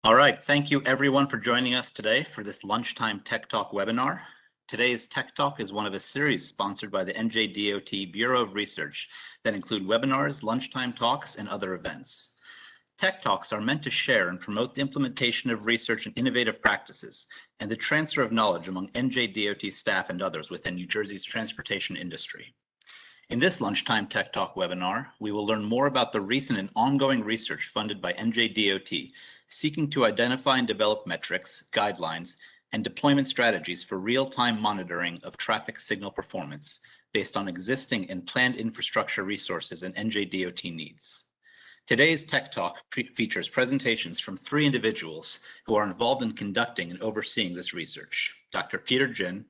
All right, thank you everyone for joining us today for this Lunchtime Tech Talk webinar. Today's Tech Talk is one of a series sponsored by the NJDOT Bureau of Research that include webinars, lunchtime talks, and other events. Tech Talks are meant to share and promote the implementation of research and innovative practices and the transfer of knowledge among NJDOT staff and others within New Jersey's transportation industry. In this Lunchtime Tech Talk webinar, we will learn more about the recent and ongoing research funded by NJDOT seeking to identify and develop metrics, guidelines, and deployment strategies for real-time monitoring of traffic signal performance based on existing and planned infrastructure resources and NJDOT needs. Today's Tech Talk features presentations from 3 individuals who are involved in conducting and overseeing this research: Dr. Peter Jin,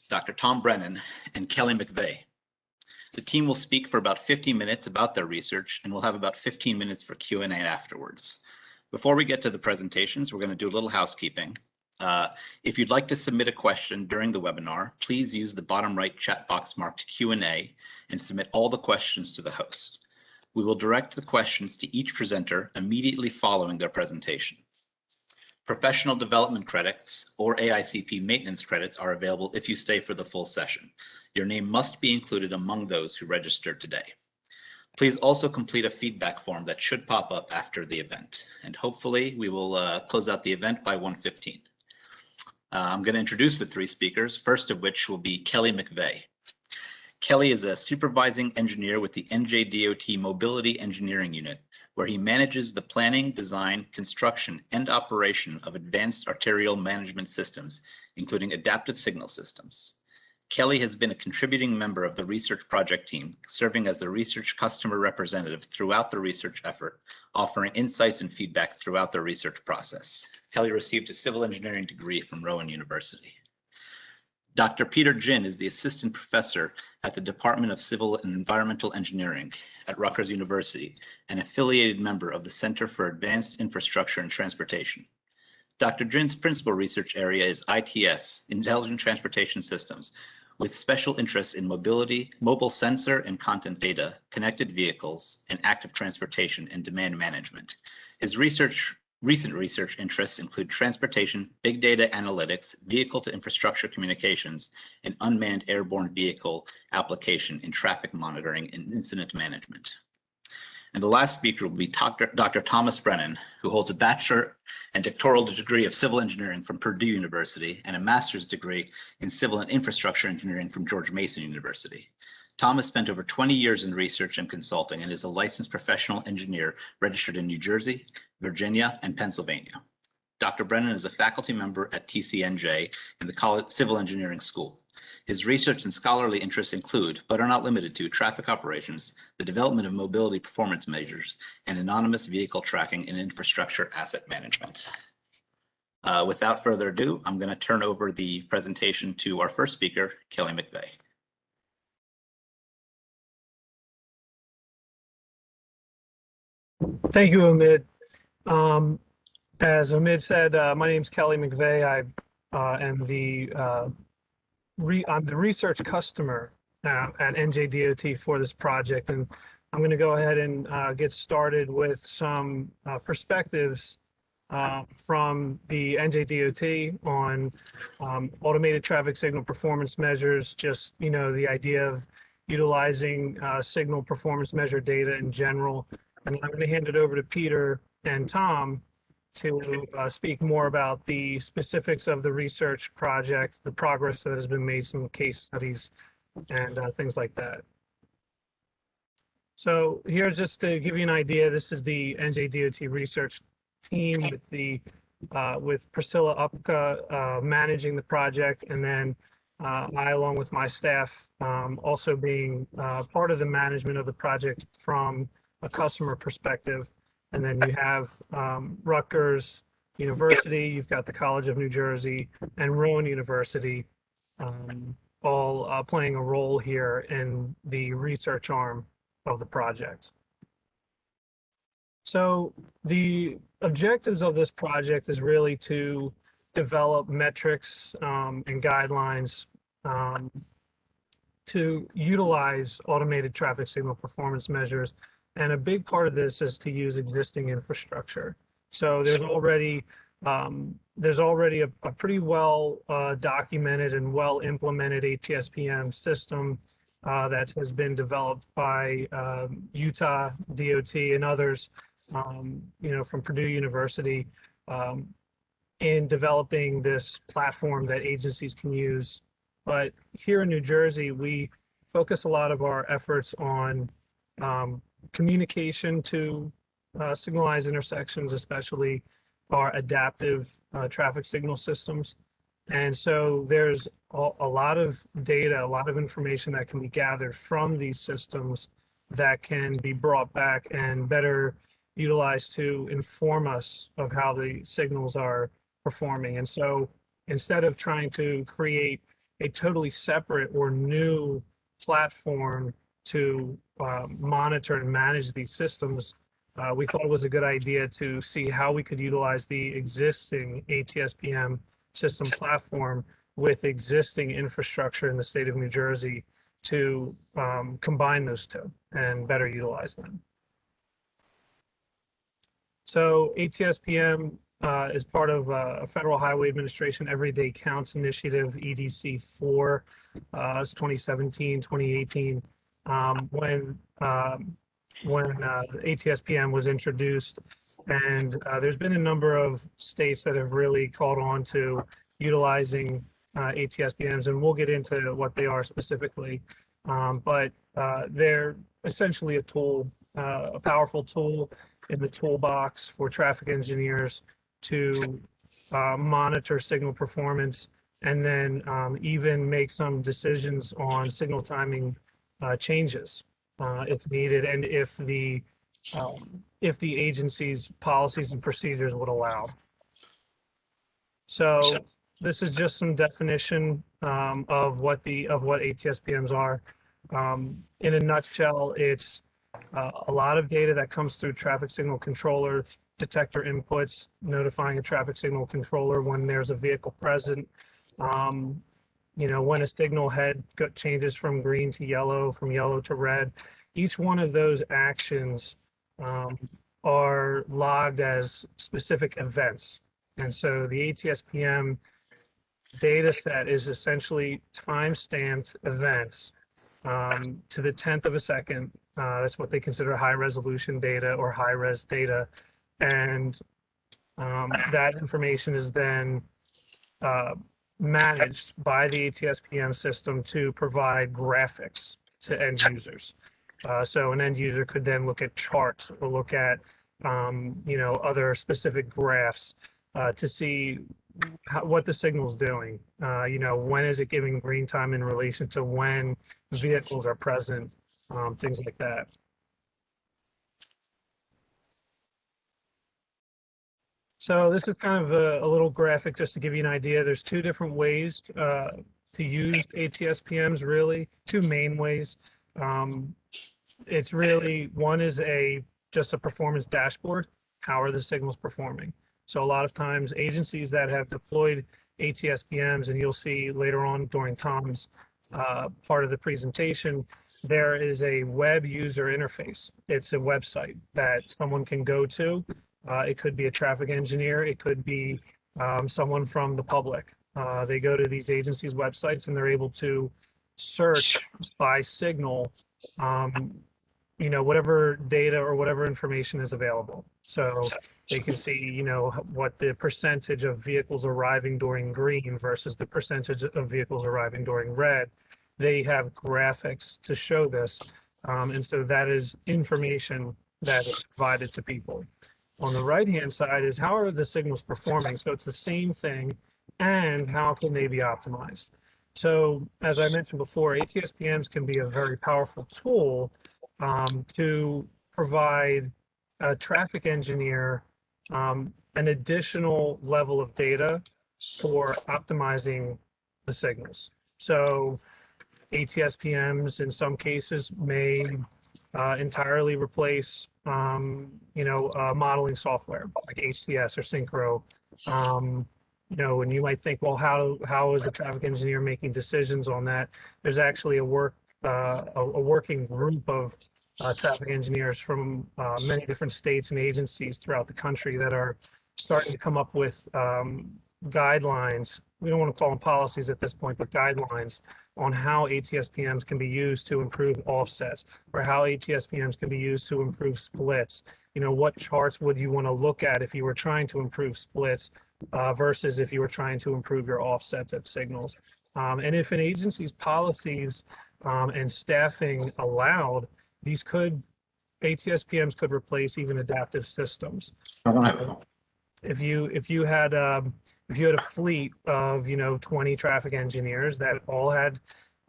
Dr. Tom Brennan, and Kelly McVeigh. The team will speak for about 50 minutes about their research, and we'll have about 15 minutes for Q&A afterwards. Before we get to the presentations, we're going to do a little housekeeping. If you'd like to submit a question during the webinar, please use the bottom right chat box marked Q&A and submit all the questions to the host. We will direct the questions to each presenter immediately following their presentation. Professional development credits or AICP maintenance credits are available if you stay for the full session. Your name must be included among those who registered today. Please also complete a feedback form that should pop up after the event, and hopefully we will close out the event by 1:15. I'm going to introduce the 3 speakers, first of which will be Kelly McVeigh. Kelly is a supervising engineer with the NJDOT Mobility Engineering Unit, where he manages the planning, design, construction, and operation of advanced arterial management systems, including adaptive signal systems. Kelly has been a contributing member of the research project team, serving as the research customer representative throughout the research effort, offering insights and feedback throughout the research process. Kelly received a civil engineering degree from Rowan University. Dr. Peter Jin is the assistant professor at the Department of Civil and Environmental Engineering at Rutgers University, an affiliated member of the Center for Advanced Infrastructure and Transportation. Dr. Jin's principal research area is ITS, Intelligent Transportation Systems, with special interests in mobility, mobile sensor and content data, connected vehicles, and active transportation and demand management. His recent research interests include transportation, big data analytics, vehicle-to-infrastructure communications, and unmanned airborne vehicle application in traffic monitoring and incident management. And the last speaker will be Dr. Thomas Brennan, who holds a bachelor and doctoral degree of civil engineering from Purdue University and a master's degree in civil and infrastructure engineering from George Mason University. Thomas spent over 20 years in research and consulting and is a licensed professional engineer registered in New Jersey, Virginia, and Pennsylvania. Dr. Brennan is a faculty member at TCNJ in the College Civil Engineering School. His research and scholarly interests include, but are not limited to, traffic operations, the development of mobility performance measures, and autonomous vehicle tracking and infrastructure asset management. Without further ado, I'm going to turn over the presentation to our first speaker, Kelly McVeigh. Thank you, Omid. As Omid said, my name is Kelly McVeigh. I am I'm the research customer at NJDOT for this project, and I'm going to go ahead and get started with some perspectives from the NJDOT on automated traffic signal performance measures, just, the idea of utilizing signal performance measure data in general. And I'm going to hand it over to Peter and Tom to speak more about the specifics of the research project, the progress that has been made, some case studies, and things like that. So here, just to give you an idea, this is the NJDOT research team with Priscilla Upka managing the project, and then I, along with my staff, also being part of the management of the project from a customer perspective. And then you have Rutgers University, you've got the College of New Jersey, and Rowan University, all playing a role here in the research arm of the project. So the objectives of this project is really to develop metrics and guidelines to utilize automated traffic signal performance measures. And a big part of this is to use existing infrastructure. So there's already a pretty well documented and well implemented ATSPM system that has been developed by Utah DOT and others, from Purdue University, in developing this platform that agencies can use. But here in New Jersey, we focus a lot of our efforts on communication to signalized intersections, especially our adaptive traffic signal systems. And so there's a lot of data, a lot of information that can be gathered from these systems that can be brought back and better utilized to inform us of how the signals are performing. And so instead of trying to create a totally separate or new platform to monitor and manage these systems, we thought it was a good idea to see how we could utilize the existing ATSPM system platform with existing infrastructure in the state of New Jersey to combine those two and better utilize them. So ATSPM is part of a Federal Highway Administration Everyday Counts Initiative, EDC4. It's 2017, 2018, when ATSPM was introduced. And there's been a number of states that have really called on to utilizing ATSPMs, and we'll get into what they are specifically. But they're essentially a tool, a powerful tool in the toolbox for traffic engineers to monitor signal performance, and then even make some decisions on signal timing changes if needed, and if the agency's policies and procedures would allow. So this is just some definition of what ATSPMs are. In a nutshell, it's a lot of data that comes through traffic signal controllers, detector inputs, notifying a traffic signal controller when there's a vehicle present. When a signal head changes from green to yellow, from yellow to red, each one of those actions are logged as specific events. And so the ATSPM data set is essentially time-stamped events to the 10th of a second. That's what they consider high-resolution data or high-res data. And that information is then managed by the ATSPM system to provide graphics to end users. So an end user could then look at charts or look at other specific graphs to see what the signal's doing. When is it giving green time in relation to when vehicles are present, things like that. So this is kind of a little graphic just to give you an idea. There's two different ways to use ATSPMs, really, two main ways. It's really, one is just a performance dashboard. How are the signals performing? So a lot of times agencies that have deployed ATSPMs, and you'll see later on during Tom's part of the presentation, there is a web user interface. It's a website that someone can go to. It could be a traffic engineer. It could be someone from the public. They go to these agencies' websites and they're able to search by signal, whatever data or whatever information is available. So they can see, what the percentage of vehicles arriving during green versus the percentage of vehicles arriving during red. They have graphics to show this. And so that is information that is provided to people. On the right-hand side is how are the signals performing? So it's the same thing, and how can they be optimized? So as I mentioned before, ATSPMs can be a very powerful tool to provide a traffic engineer an additional level of data for optimizing the signals. So ATSPMs in some cases may entirely replace modeling software like HCS or Synchro. And you might think, well, how is a traffic engineer making decisions on that? There's actually a working group of traffic engineers from many different states and agencies throughout the country that are starting to come up with guidelines. We don't want to call them policies at this point, but guidelines on how ATSPMs can be used to improve offsets, or how ATSPMs can be used to improve splits. You know, what charts would you want to look at if you were trying to improve splits versus if you were trying to improve your offsets at signals. And if an agency's policies and staffing allowed, ATSPMs could replace even adaptive systems. If you had a fleet of 20 traffic engineers that all had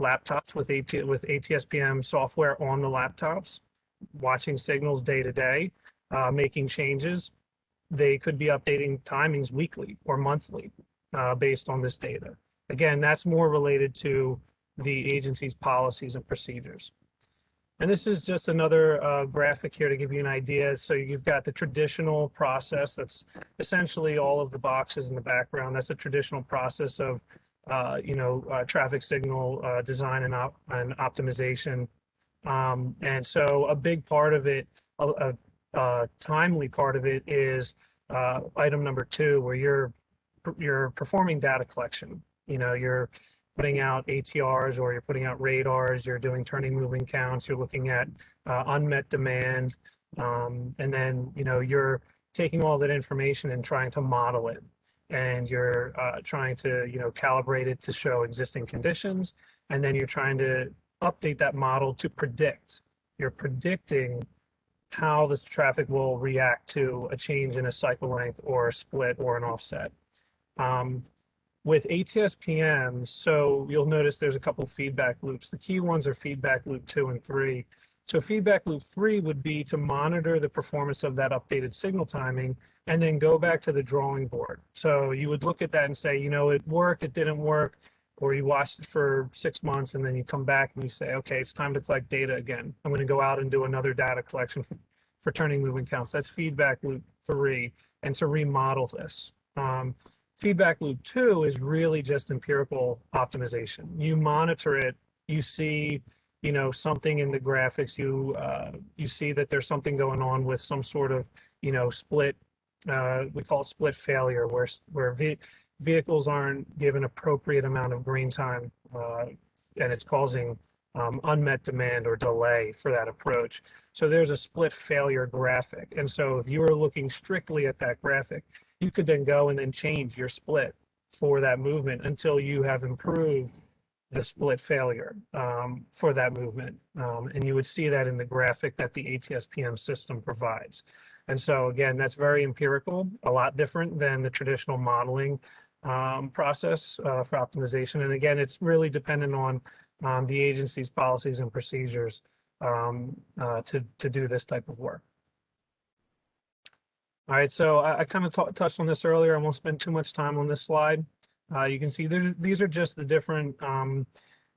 laptops with ATSPM software on the laptops, watching signals day to day, making changes, they could be updating timings weekly or monthly based on this data. Again, that's more related to the agency's policies and procedures. And this is just another graphic here to give you an idea. So you've got the traditional process. That's essentially all of the boxes in the background. That's a traditional process of, traffic signal design and optimization. And so a big part of it, a timely part of it is item number 2, where you're performing data collection. You're putting out ATRs, or you're putting out radars, you're doing turning moving counts, you're looking at unmet demand, and then you're taking all that information and trying to model it, and you're trying to calibrate it to show existing conditions, and then you're trying to update that model to predict. You're predicting how this traffic will react to a change in a cycle length or a split or an offset. With ATSPMs, so you'll notice there's a couple feedback loops. The key ones are feedback loop 2 and 3. So feedback loop 3 would be to monitor the performance of that updated signal timing and then go back to the drawing board. So you would look at that and say, it worked, it didn't work, or you watched it for 6 months and then you come back and you say, okay, it's time to collect data again. I'm going to go out and do another data collection for turning moving counts. That's feedback loop 3, and to remodel this. Feedback loop 2 is really just empirical optimization. You monitor it, you see, something in the graphics, you see that there's something going on with some sort of, split, we call it split failure, where vehicles aren't given appropriate amount of green time, and it's causing unmet demand or delay for that approach. So there's a split failure graphic. And so if you were looking strictly at that graphic, you could then go and then change your split for that movement until you have improved the split failure for that movement. And you would see that in the graphic that the ATSPM system provides. And so again, that's very empirical, a lot different than the traditional modeling process for optimization. And again, it's really dependent on the agency's policies and procedures to do this type of work. All right, so I kind of touched on this earlier. I won't spend too much time on this slide. You can see these are just the different,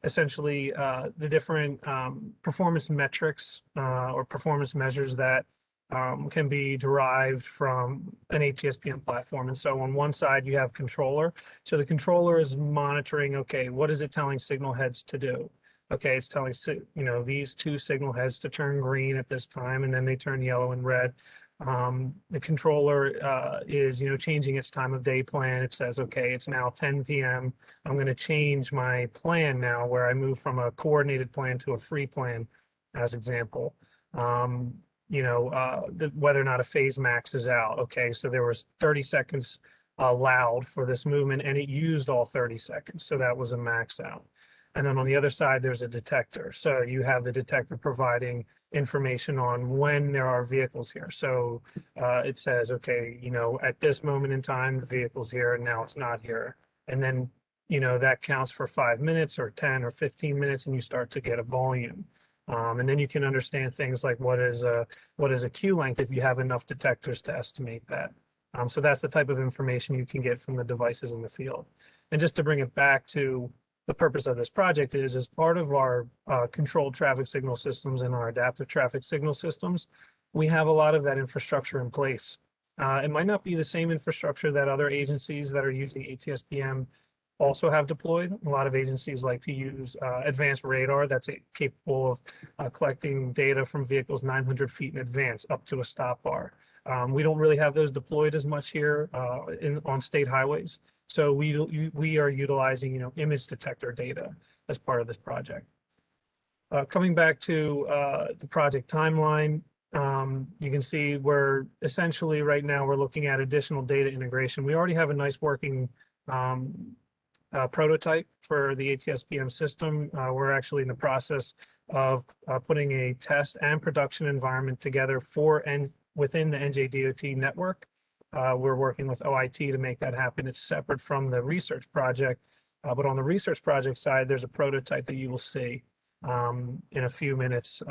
essentially, the different performance metrics or performance measures that can be derived from an ATSPM platform. And so on one side, you have controller. So the controller is monitoring, okay, what is it telling signal heads to do? Okay, it's telling, these 2 signal heads to turn green at this time, and then they turn yellow and red. The controller is, changing its time of day plan. It says, okay, it's now 10 p.m. I'm going to change my plan now, where I move from a coordinated plan to a free plan, as example. Whether or not a phase max is out. Okay, so there was 30 seconds allowed for this movement, and it used all 30 seconds. So that was a max out. And then on the other side, there's a detector. So you have the detector providing information on when there are vehicles here. So it says, okay, at this moment in time, the vehicle's here, and now it's not here. And then, that counts for 5 minutes or 10 or 15 minutes, and you start to get a volume. And then you can understand things like what is a queue length if you have enough detectors to estimate that. So that's the type of information you can get from the devices in the field. And just to bring it back to the purpose of this project is, as part of our controlled traffic signal systems and our adaptive traffic signal systems, we have a lot of that infrastructure in place. It might not be the same infrastructure that other agencies that are using ATSPM also have deployed. A lot of agencies like to use advanced radar that's capable of collecting data from vehicles 900 feet in advance up to a stop bar. We don't really have those deployed as much here on state highways. So we are utilizing, image detector data as part of this project. Coming back to the project timeline, you can see we're essentially right now we're looking at additional data integration. We already have a nice working prototype for the ATSPM system. We're actually in the process of putting a test and production environment together within the NJDOT network. We're working with OIT to make that happen. It's separate from the research project, but on the research project side, there's a prototype that you will see in a few minutes.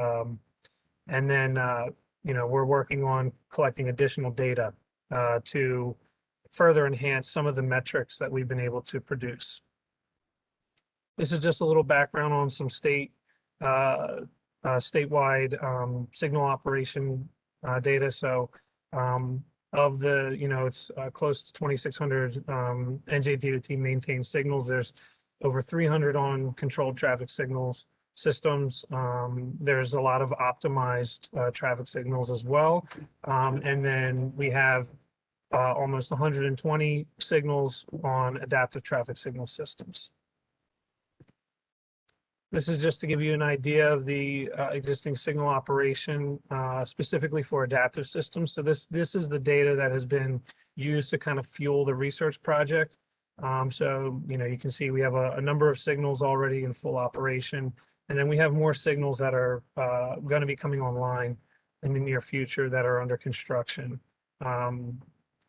And then, we're working on collecting additional data to further enhance some of the metrics that we've been able to produce. This is just a little background on some statewide signal operation data. So of the, it's close to 2,600 NJDOT maintained signals. There's over 300 on controlled traffic signals systems. There's a lot of optimized traffic signals as well. And then we have almost 120 signals on adaptive traffic signal systems. This is just to give you an idea of the existing signal operation specifically for adaptive systems. So this is the data that has been used to kind of fuel the research project. So, you can see we have a number of signals already in full operation. And then we have more signals that are going to be coming online in the near future that are under construction.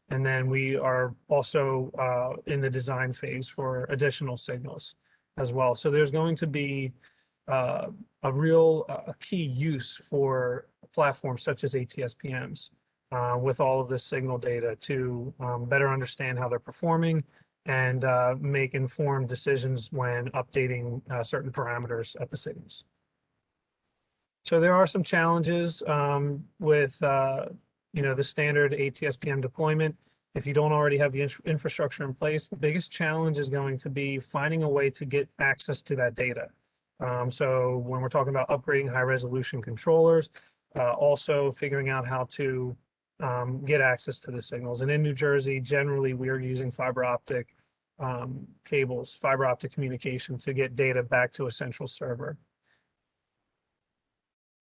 And then we are also in the design phase for additional signals as well. So there's going to be a key use for platforms such as ATSPMs with all of this signal data to better understand how they're performing and make informed decisions when updating certain parameters at the signals. So there are some challenges with the standard ATSPM deployment. If you don't already have the infrastructure in place, the biggest challenge is going to be finding a way to get access to that data. So when we're talking about upgrading high resolution controllers, also figuring out how to get access to the signals. And in New Jersey, generally, we are using fiber optic cables, fiber optic communication to get data back to a central server.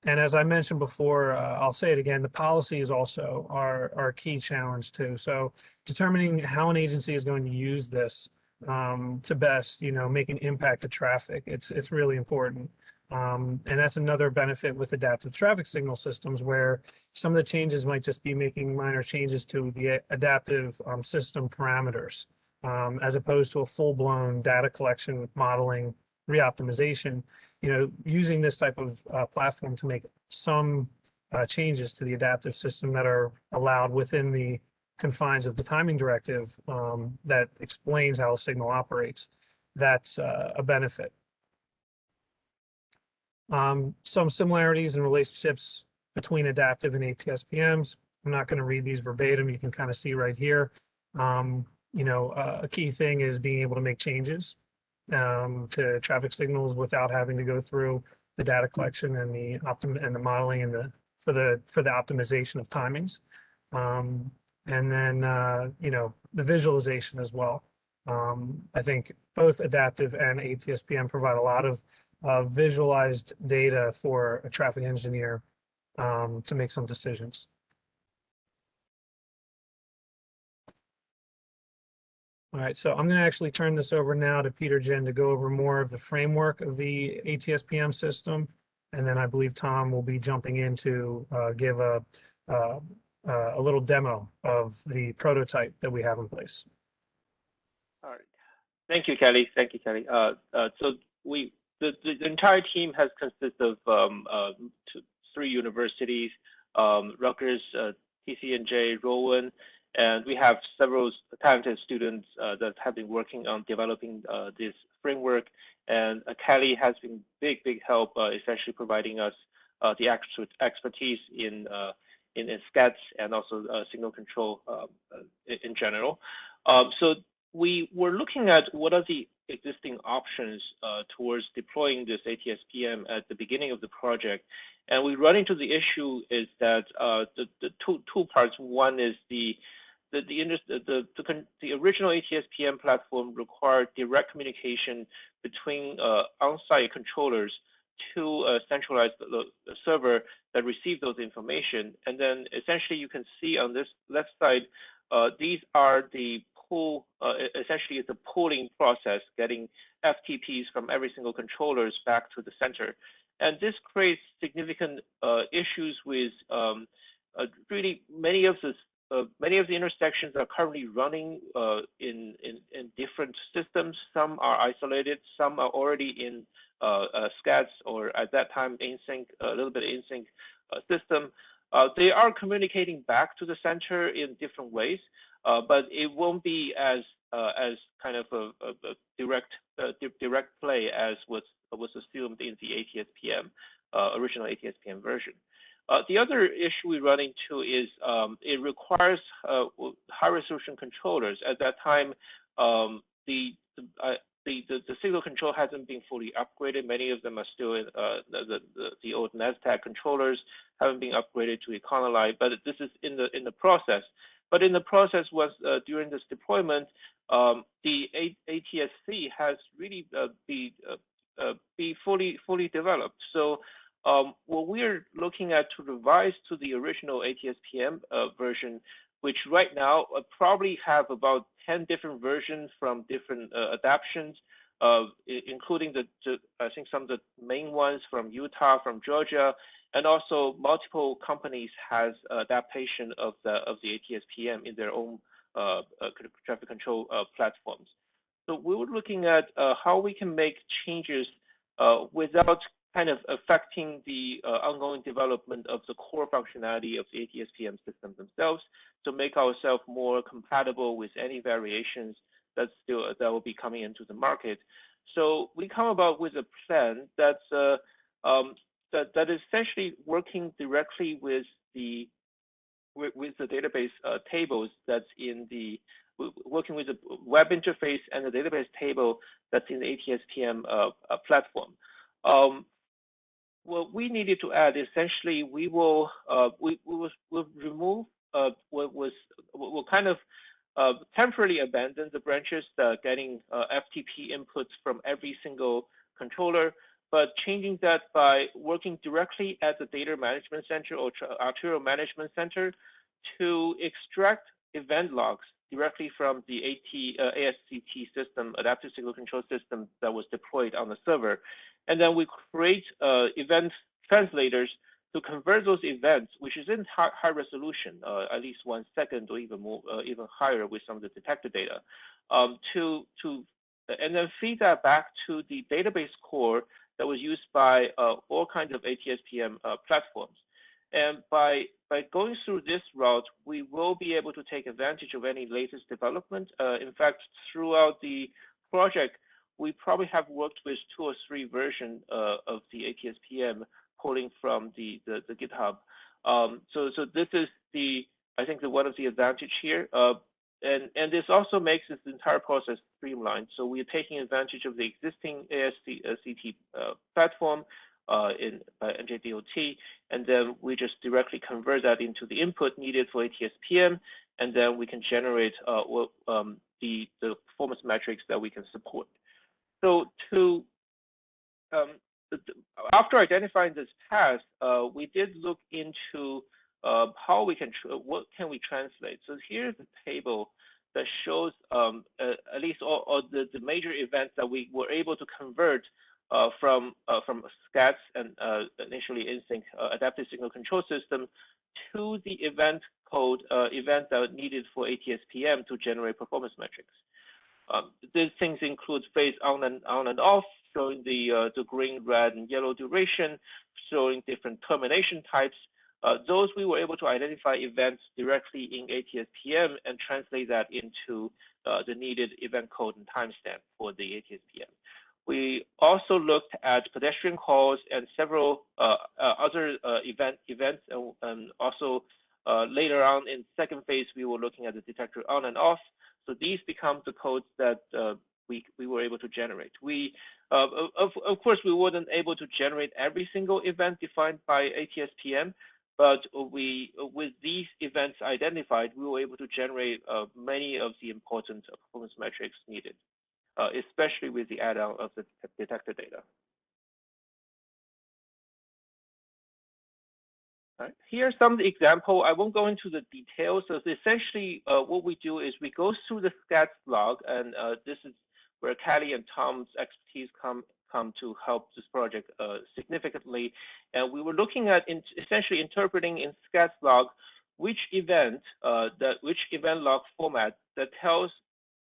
And as I mentioned before, I'll say it again, the policy is also our key challenge too. So determining how an agency is going to use this to best, make an impact to traffic, it's really important. And that's another benefit with adaptive traffic signal systems where some of the changes might just be making minor changes to the adaptive system parameters as opposed to a full-blown data collection, modeling, reoptimization. Using this type of platform to make some changes to the adaptive system that are allowed within the confines of the timing directive that explains how a signal operates, that's a benefit. Some similarities and relationships between adaptive and ATSPMs. I'm not going to read these verbatim. You can kind of see right here. A key thing is being able to make changes to traffic signals without having to go through the data collection and the modeling and for the optimization of timings, and then the visualization as well. I think both adaptive and ATSPM provide a lot of visualized data for a traffic engineer to make some decisions. All right, so I'm going to actually turn this over now to Peter Jen to go over more of the framework of the ATSPM system, and then I believe Tom will be jumping in to give a little demo of the prototype that we have in place. All right, thank you, Kelly. Thank you, Kelly. So the entire team has consisted of 3 universities, Rutgers, TCNJ, Rowan. And we have several talented students that have been working on developing this framework. And Kelly has been big help, especially providing us the expertise in SCADs and also signal control in general. So we were looking at what are the existing options towards deploying this ATSPM at the beginning of the project. And we run into the issue is that the two parts. One is the original ATSPM platform required direct communication between on-site controllers to a centralized server that received those information. And then essentially you can see on this left side, these are the pull, essentially it's a pulling process, getting FTPs from every single controllers back to the center. And this creates significant issues with really many of the intersections are currently running in different systems. Some are isolated, some are already in SCADs or at that time in-sync, a little bit in-sync system. They are communicating back to the center in different ways, but it won't be as kind of a direct play as was assumed in the ATSPM original ATSPM version. The other issue we run into is it requires high resolution controllers. At that time, the signal control hasn't been fully upgraded. Many of them are still in the old NASDAQ controllers, haven't been upgraded to Econoline, but this is in the process. But in the process was during this deployment, the ATSC has really be fully developed. So what we're looking at to revise to the original ATSPM version, which right now probably have about 10 different versions from different adaptions, including I think some of the main ones from Utah, from Georgia, and also multiple companies has adaptation of the ATSPM in their own traffic control platforms. So we were looking at how we can make changes without kind of affecting the ongoing development of the core functionality of the ATSPM systems themselves, to make ourselves more compatible with any variations that will be coming into the market. So we come about with a plan that's that is essentially working directly with the database tables that's in the working with the web interface and the database table that's in the ATSPM platform. What we needed to add, essentially, we will remove we'll kind of temporarily abandon the branches getting FTP inputs from every single controller, but changing that by working directly at the data management center or arterial management center to extract event logs directly from the ASCT system, Adaptive Signal Control System that was deployed on the server. And then we create event translators to convert those events, which is in high resolution, at least 1 second or even more, even higher with some of the detector data, and then feed that back to the database core that was used by all kinds of ATSPM platforms. And by going through this route, we will be able to take advantage of any latest development. In fact, throughout the project, we probably have worked with 2 or 3 versions of the ATSPM pulling from the GitHub. So this is I think one of the advantage here. And this also makes this entire process streamlined. So we're taking advantage of the existing ASCT platform by NJDOT, and then we just directly convert that into the input needed for ATSPM, and then we can generate the performance metrics that we can support. So after identifying this path, we did look into how we can what can we translate. So here's the table that shows at least all the major events that we were able to convert from SCADs and initially in-sync Adaptive Signal Control System to the event code events that are needed for ATSPM to generate performance metrics. These things include phase on and off, showing the green, red, and yellow duration, showing different termination types. Those we were able to identify events directly in ATSPM and translate that into the needed event code and timestamp for the ATSPM. We also looked at pedestrian calls and several other events, and also later on in second phase, we were looking at the detector on and off. So these become the codes that we were able to generate. Of course, we weren't able to generate every single event defined by ATSPM, but with these events identified, we were able to generate many of the important performance metrics needed, especially with the add-on of the detector data. All right. Here are some examples. I won't go into the details. So essentially, what we do is we go through the SCADS log, and this is where Kelly and Tom's expertise come to help this project significantly. And we were looking at essentially interpreting in SCADS log which event log format that tells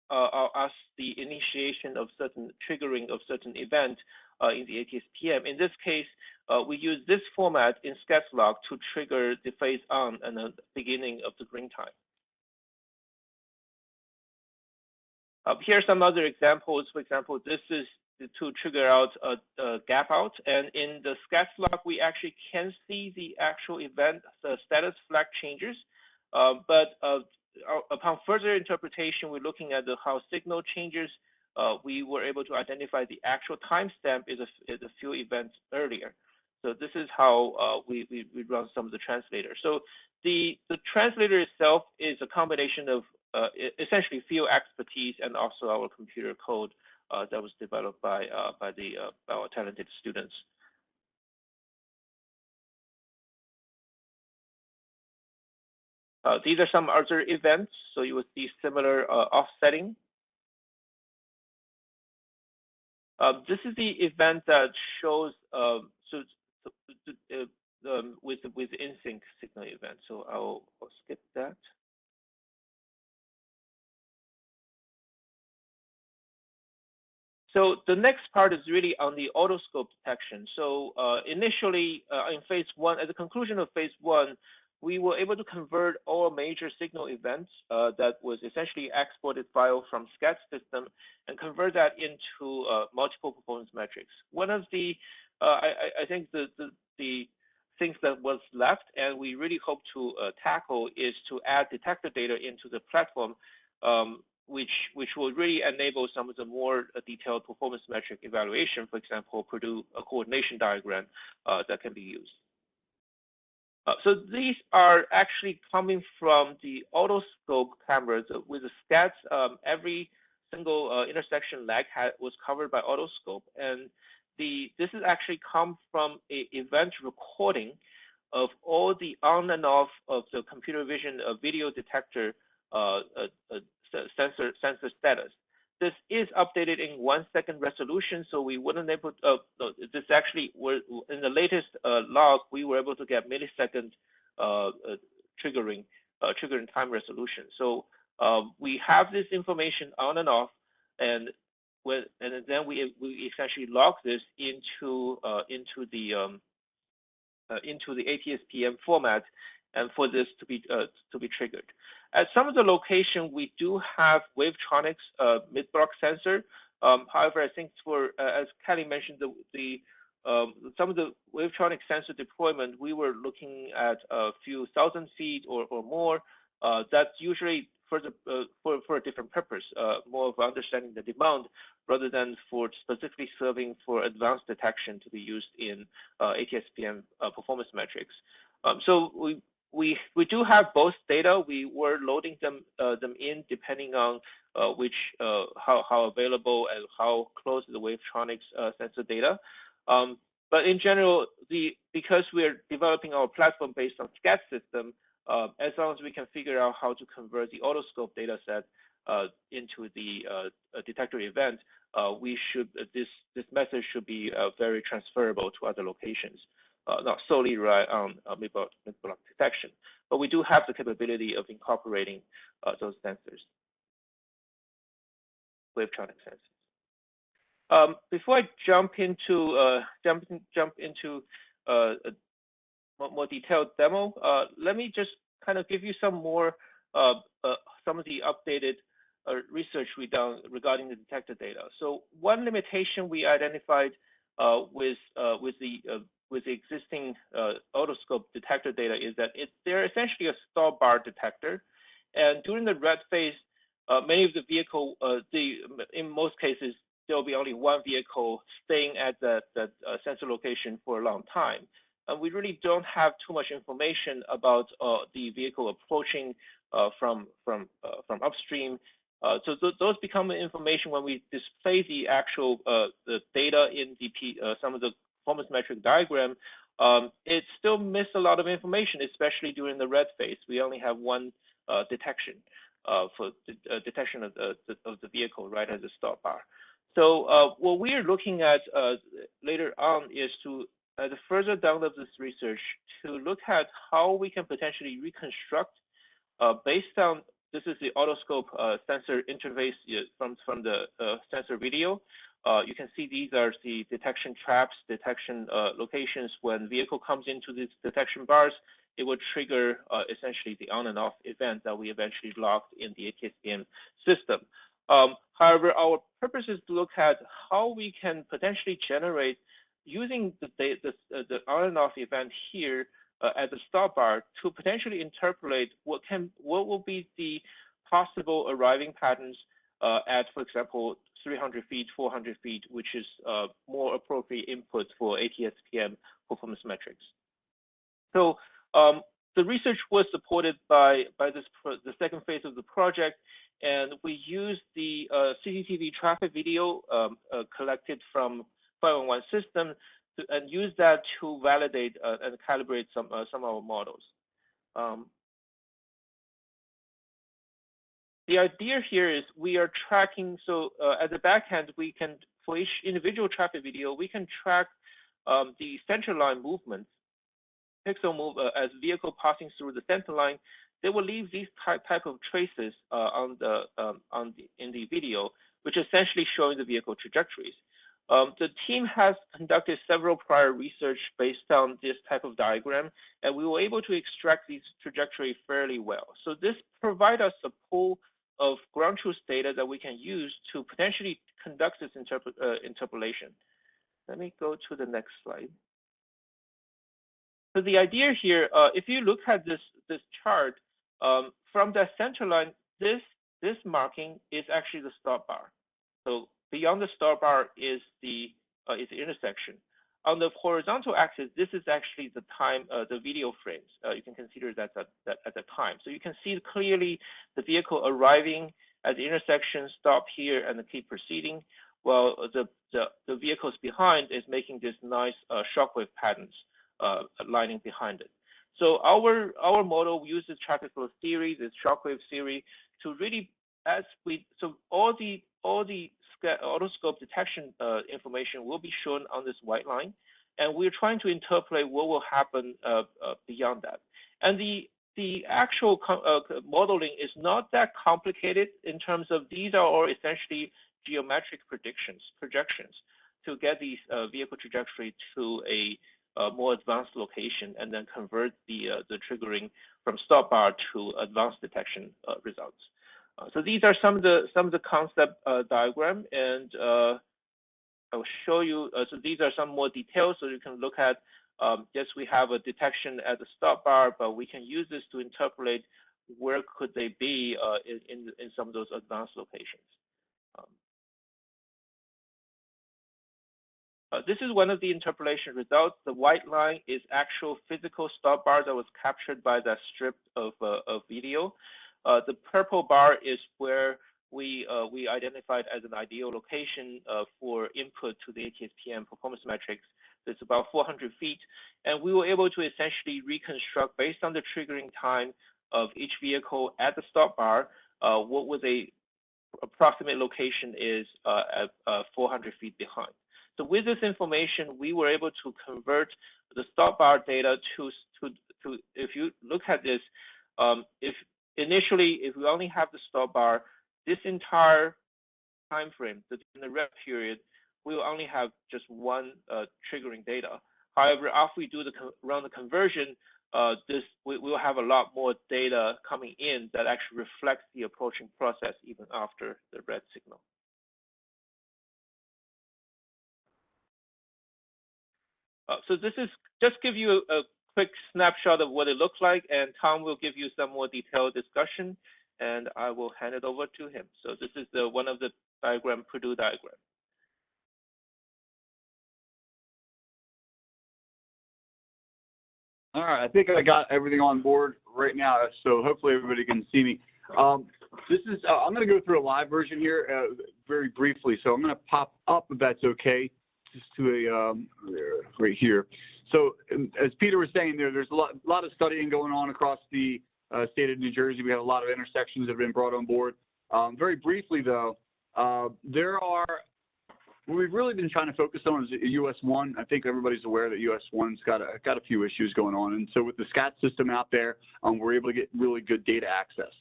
us the initiation of triggering of certain event in the ATSPM. In this case, we use this format in SCADS log to trigger the phase on and the beginning of the green time. Here are some other examples. For example, this is to trigger out a gap out, and in the SCADS log, we actually can see the actual event, the status flag changes, but upon further interpretation, we're looking at how signal changes. We were able to identify the actual timestamp is a few events earlier. So this is how we run some of the translators. So the translator itself is a combination of essentially field expertise and also our computer code that was developed by our talented students. These are some other events, so you will see similar offsetting. This is the event that shows with in-sync signal event. So I'll skip that. So the next part is really on the autoscope detection. So initially in phase one, at the conclusion of phase one, we were able to convert all major signal events that was essentially exported file from SCADS system and convert that into multiple performance metrics. One of the, I think the things that was left and we really hope to tackle is to add detector data into the platform, which will really enable some of the more detailed performance metric evaluation, for example, produce a coordination diagram that can be used. So these are actually coming from the Autoscope cameras with the SCADS. Every single intersection lag was covered by Autoscope, and this is actually come from an event recording of all the on and off of the computer vision video detector sensor status. This is updated in 1 second resolution, so we wouldn't able. This actually were in the latest log, we were able to get millisecond triggering time resolution. So we have this information on and off, and then we essentially log this into the ATSPM format, and for this to be triggered. At some of the location, we do have Wavetronics mid-block sensor. However, I think for as Kelly mentioned, some of the Wavetronics sensor deployment, we were looking at a few thousand feet or more. That's usually for a different purpose, more of understanding the demand rather than for specifically serving for advanced detection to be used in ATSPM performance metrics. So we do have both data. We were loading them in depending on how available and how close the Wavetronics sensor data. But in general, because we're developing our platform based on SCADS system, as long as we can figure out how to convert the Autoscope data set into the detector event, this method should be very transferable to other locations. Not solely rely on mid-block detection, but we do have the capability of incorporating those sensors, Wavetronic sensors. Before I jump into a more detailed demo, let me just kind of give you some more some of the updated research we done regarding the detector data. So one limitation we identified with the existing Autoscope detector data is that they're essentially a stall bar detector, and during the red phase, many of the vehicle, in most cases, there will be only one vehicle staying at the sensor location for a long time. And we really don't have too much information about the vehicle approaching from upstream. So those become information when we display the actual the data in some of the performance metric diagram. It still misses a lot of information, especially during the red phase. We only have one detection for detection of the vehicle right as a stop bar. So what we are looking at later on is to, further down of this research, to look at how we can potentially reconstruct based on, this is the Autoscope sensor interface from the sensor video. You can see these are the detection traps, detection locations. When vehicle comes into these detection bars, it will trigger essentially the on and off event that we eventually logged in the ATSPM system. However, our purpose is to look at how we can potentially generate, using the on and off event here as a stop bar, to potentially interpolate what will be the possible arriving patterns at, for example, 300 feet, 400 feet, which is more appropriate input for ATSPM performance metrics. So the research was supported by the second phase of the project, and we used the Cctv traffic video collected from 511 system and use that to validate and calibrate some of our models. The idea here is we are tracking, so at the back end, we can, for each individual traffic video, we can track the center line movements, pixel move as vehicle passing through the center line. They will leave these type of traces in the video, which is essentially showing the vehicle trajectories. The team has conducted several prior research based on this type of diagram, and we were able to extract these trajectories fairly well. So this provides us a pool of ground truth data that we can use to potentially conduct this interpolation. Let me go to the next slide. So the idea here, if you look at this chart, from the center line, this marking is actually the stop bar. So beyond the stop bar is the intersection. On the horizontal axis, this is actually the time, the video frames. You can consider that at the time. So you can see clearly the vehicle arriving at the intersection, stop here, and keep proceeding, while the vehicles behind is making this nice shockwave patterns lining behind it. So our model uses traffic flow theory, this shockwave theory, to really, so all the autoscope detection information will be shown on this white line, and we're trying to interpolate what will happen beyond that. And the actual modeling is not that complicated in terms of, these are all essentially geometric projections to get these vehicle trajectory to a more advanced location, and then convert the triggering from stop bar to advanced detection results. So these are some of the concept diagram, and I will show you. So these are some more details, so you can look at. Yes, we have a detection at the stop bar, but we can use this to interpolate where could they be in some of those advanced locations. This is one of the interpolation results. The white line is actual physical stop bar that was captured by that strip of video. The purple bar is where we identified as an ideal location for input to the ATSPM performance metrics. It's about 400 feet, and we were able to essentially reconstruct, based on the triggering time of each vehicle at the stop bar, what was a approximate location is at 400 feet behind. So with this information, we were able to convert the stop bar data to if you look at this, if we only have the stop bar, this entire time frame, in the red period, we will only have just one triggering data. However, after we do run the conversion, we will have a lot more data coming in that actually reflects the approaching process even after the red signal. So this is just give you a quick snapshot of what it looks like, and Tom will give you some more detailed discussion. and I will hand it over to him. So this is one of the diagram, Purdue diagram. All right, I think I got everything on board right now, so hopefully everybody can see me. This is, I'm going to go through a live version here very briefly, so I'm going to pop up, if that's okay, just to a, right here. So as Peter was saying there's a lot of studying going on across the state of New Jersey. We have a lot of intersections that have been brought on board. Very briefly, though, what we've really been trying to focus on is US 1. I think everybody's aware that US 1's got a few issues going on. And so with the SCAT system out there, we're able to get really good data access.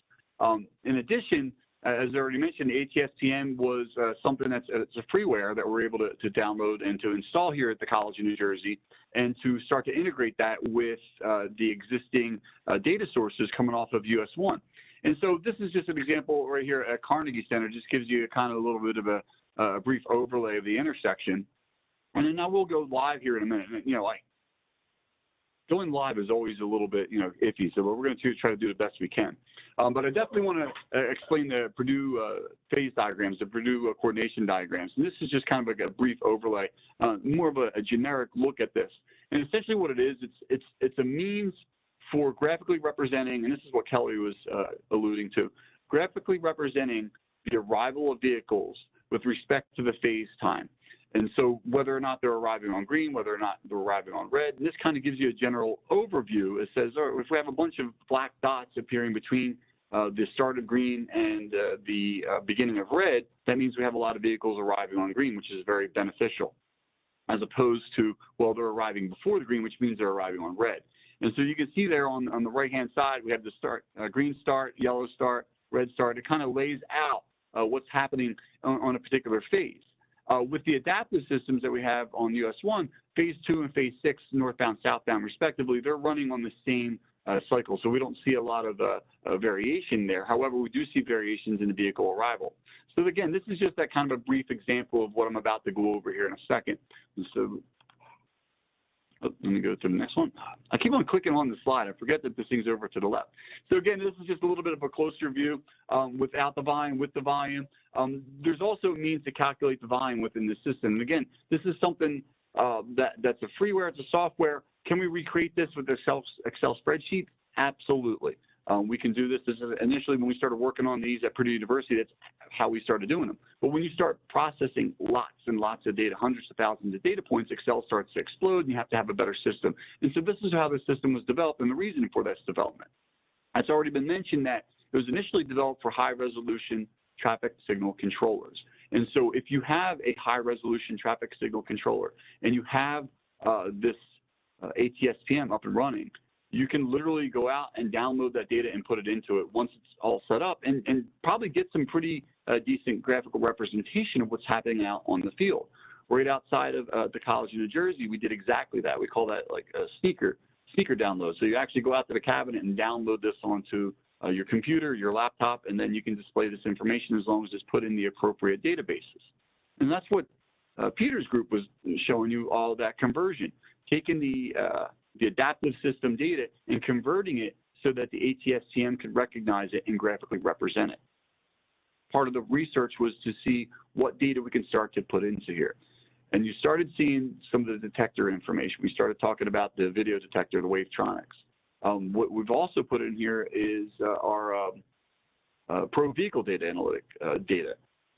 In addition, as I already mentioned, ATSPM was something it's a freeware that we're able to download and to install here at the College of New Jersey, and to start to integrate that with the existing data sources coming off of US 1. And so this is just an example right here at Carnegie Center. Just gives you kind of a little bit of a brief overlay of the intersection. And then now we'll go live here in a minute. You know, like going live is always a little bit, you know, iffy. So we're going to try to do the best we can. But I definitely want to explain the Purdue phase diagrams, the Purdue coordination diagrams. And this is just kind of like a brief overlay, more of a generic look at this. And essentially what it is, it's a means for graphically representing, and this is what Kelly was alluding to, graphically representing the arrival of vehicles with respect to the phase time. And so whether or not they're arriving on green, whether or not they're arriving on red, this kind of gives you a general overview. It says, all right, if we have a bunch of black dots appearing between the start of green and the beginning of red, that means we have a lot of vehicles arriving on green, which is very beneficial, as opposed to, well, they're arriving before the green, which means they're arriving on red. And so you can see there on the right-hand side, we have the start, green start, yellow start, red start. It kind of lays out what's happening on a particular phase. With the adaptive systems that we have on US 1, phase 2 and phase 6, northbound, southbound, respectively, they're running on the same cycle. So we don't see a lot of variation there. However, we do see variations in the vehicle arrival. So again, this is just that kind of a brief example of what I'm about to go over here in a second. And so let me go to the next one. I keep on clicking on the slide. I forget that this thing's over to the left. So again, this is just a little bit of a closer view without the volume, with the volume. There's also a means to calculate the volume within the system. And again, this is something that's a freeware, it's a software. Can we recreate this with Excel spreadsheet? Absolutely. We can do this. This is initially when we started working on these at Purdue University, that's how we started doing them. But when you start processing lots and lots of data, hundreds of thousands of data points, Excel starts to explode and you have to have a better system. And so this is how the system was developed and the reason for this development. It's already been mentioned that it was initially developed for high resolution traffic signal controllers. And so if you have a high resolution traffic signal controller and you have this ATSPM up and running, you can literally go out and download that data and put it into it once it's all set up, and probably get some pretty decent graphical representation of what's happening out on the field. Right outside of the College of New Jersey, we did exactly that. We call that like a sneaker download. So you actually go out to the cabinet and download this onto your computer, your laptop, and then you can display this information as long as it's put in the appropriate databases. And that's what Peter's group was showing you, all that conversion, taking the adaptive system data and converting it so that the ATSPM could recognize it and graphically represent it. Part of the research was to see what data we can start to put into here. And you started seeing some of the detector information. We started talking about the video detector, the Wavetronics. What we've also put in here is our pro vehicle data analytic data.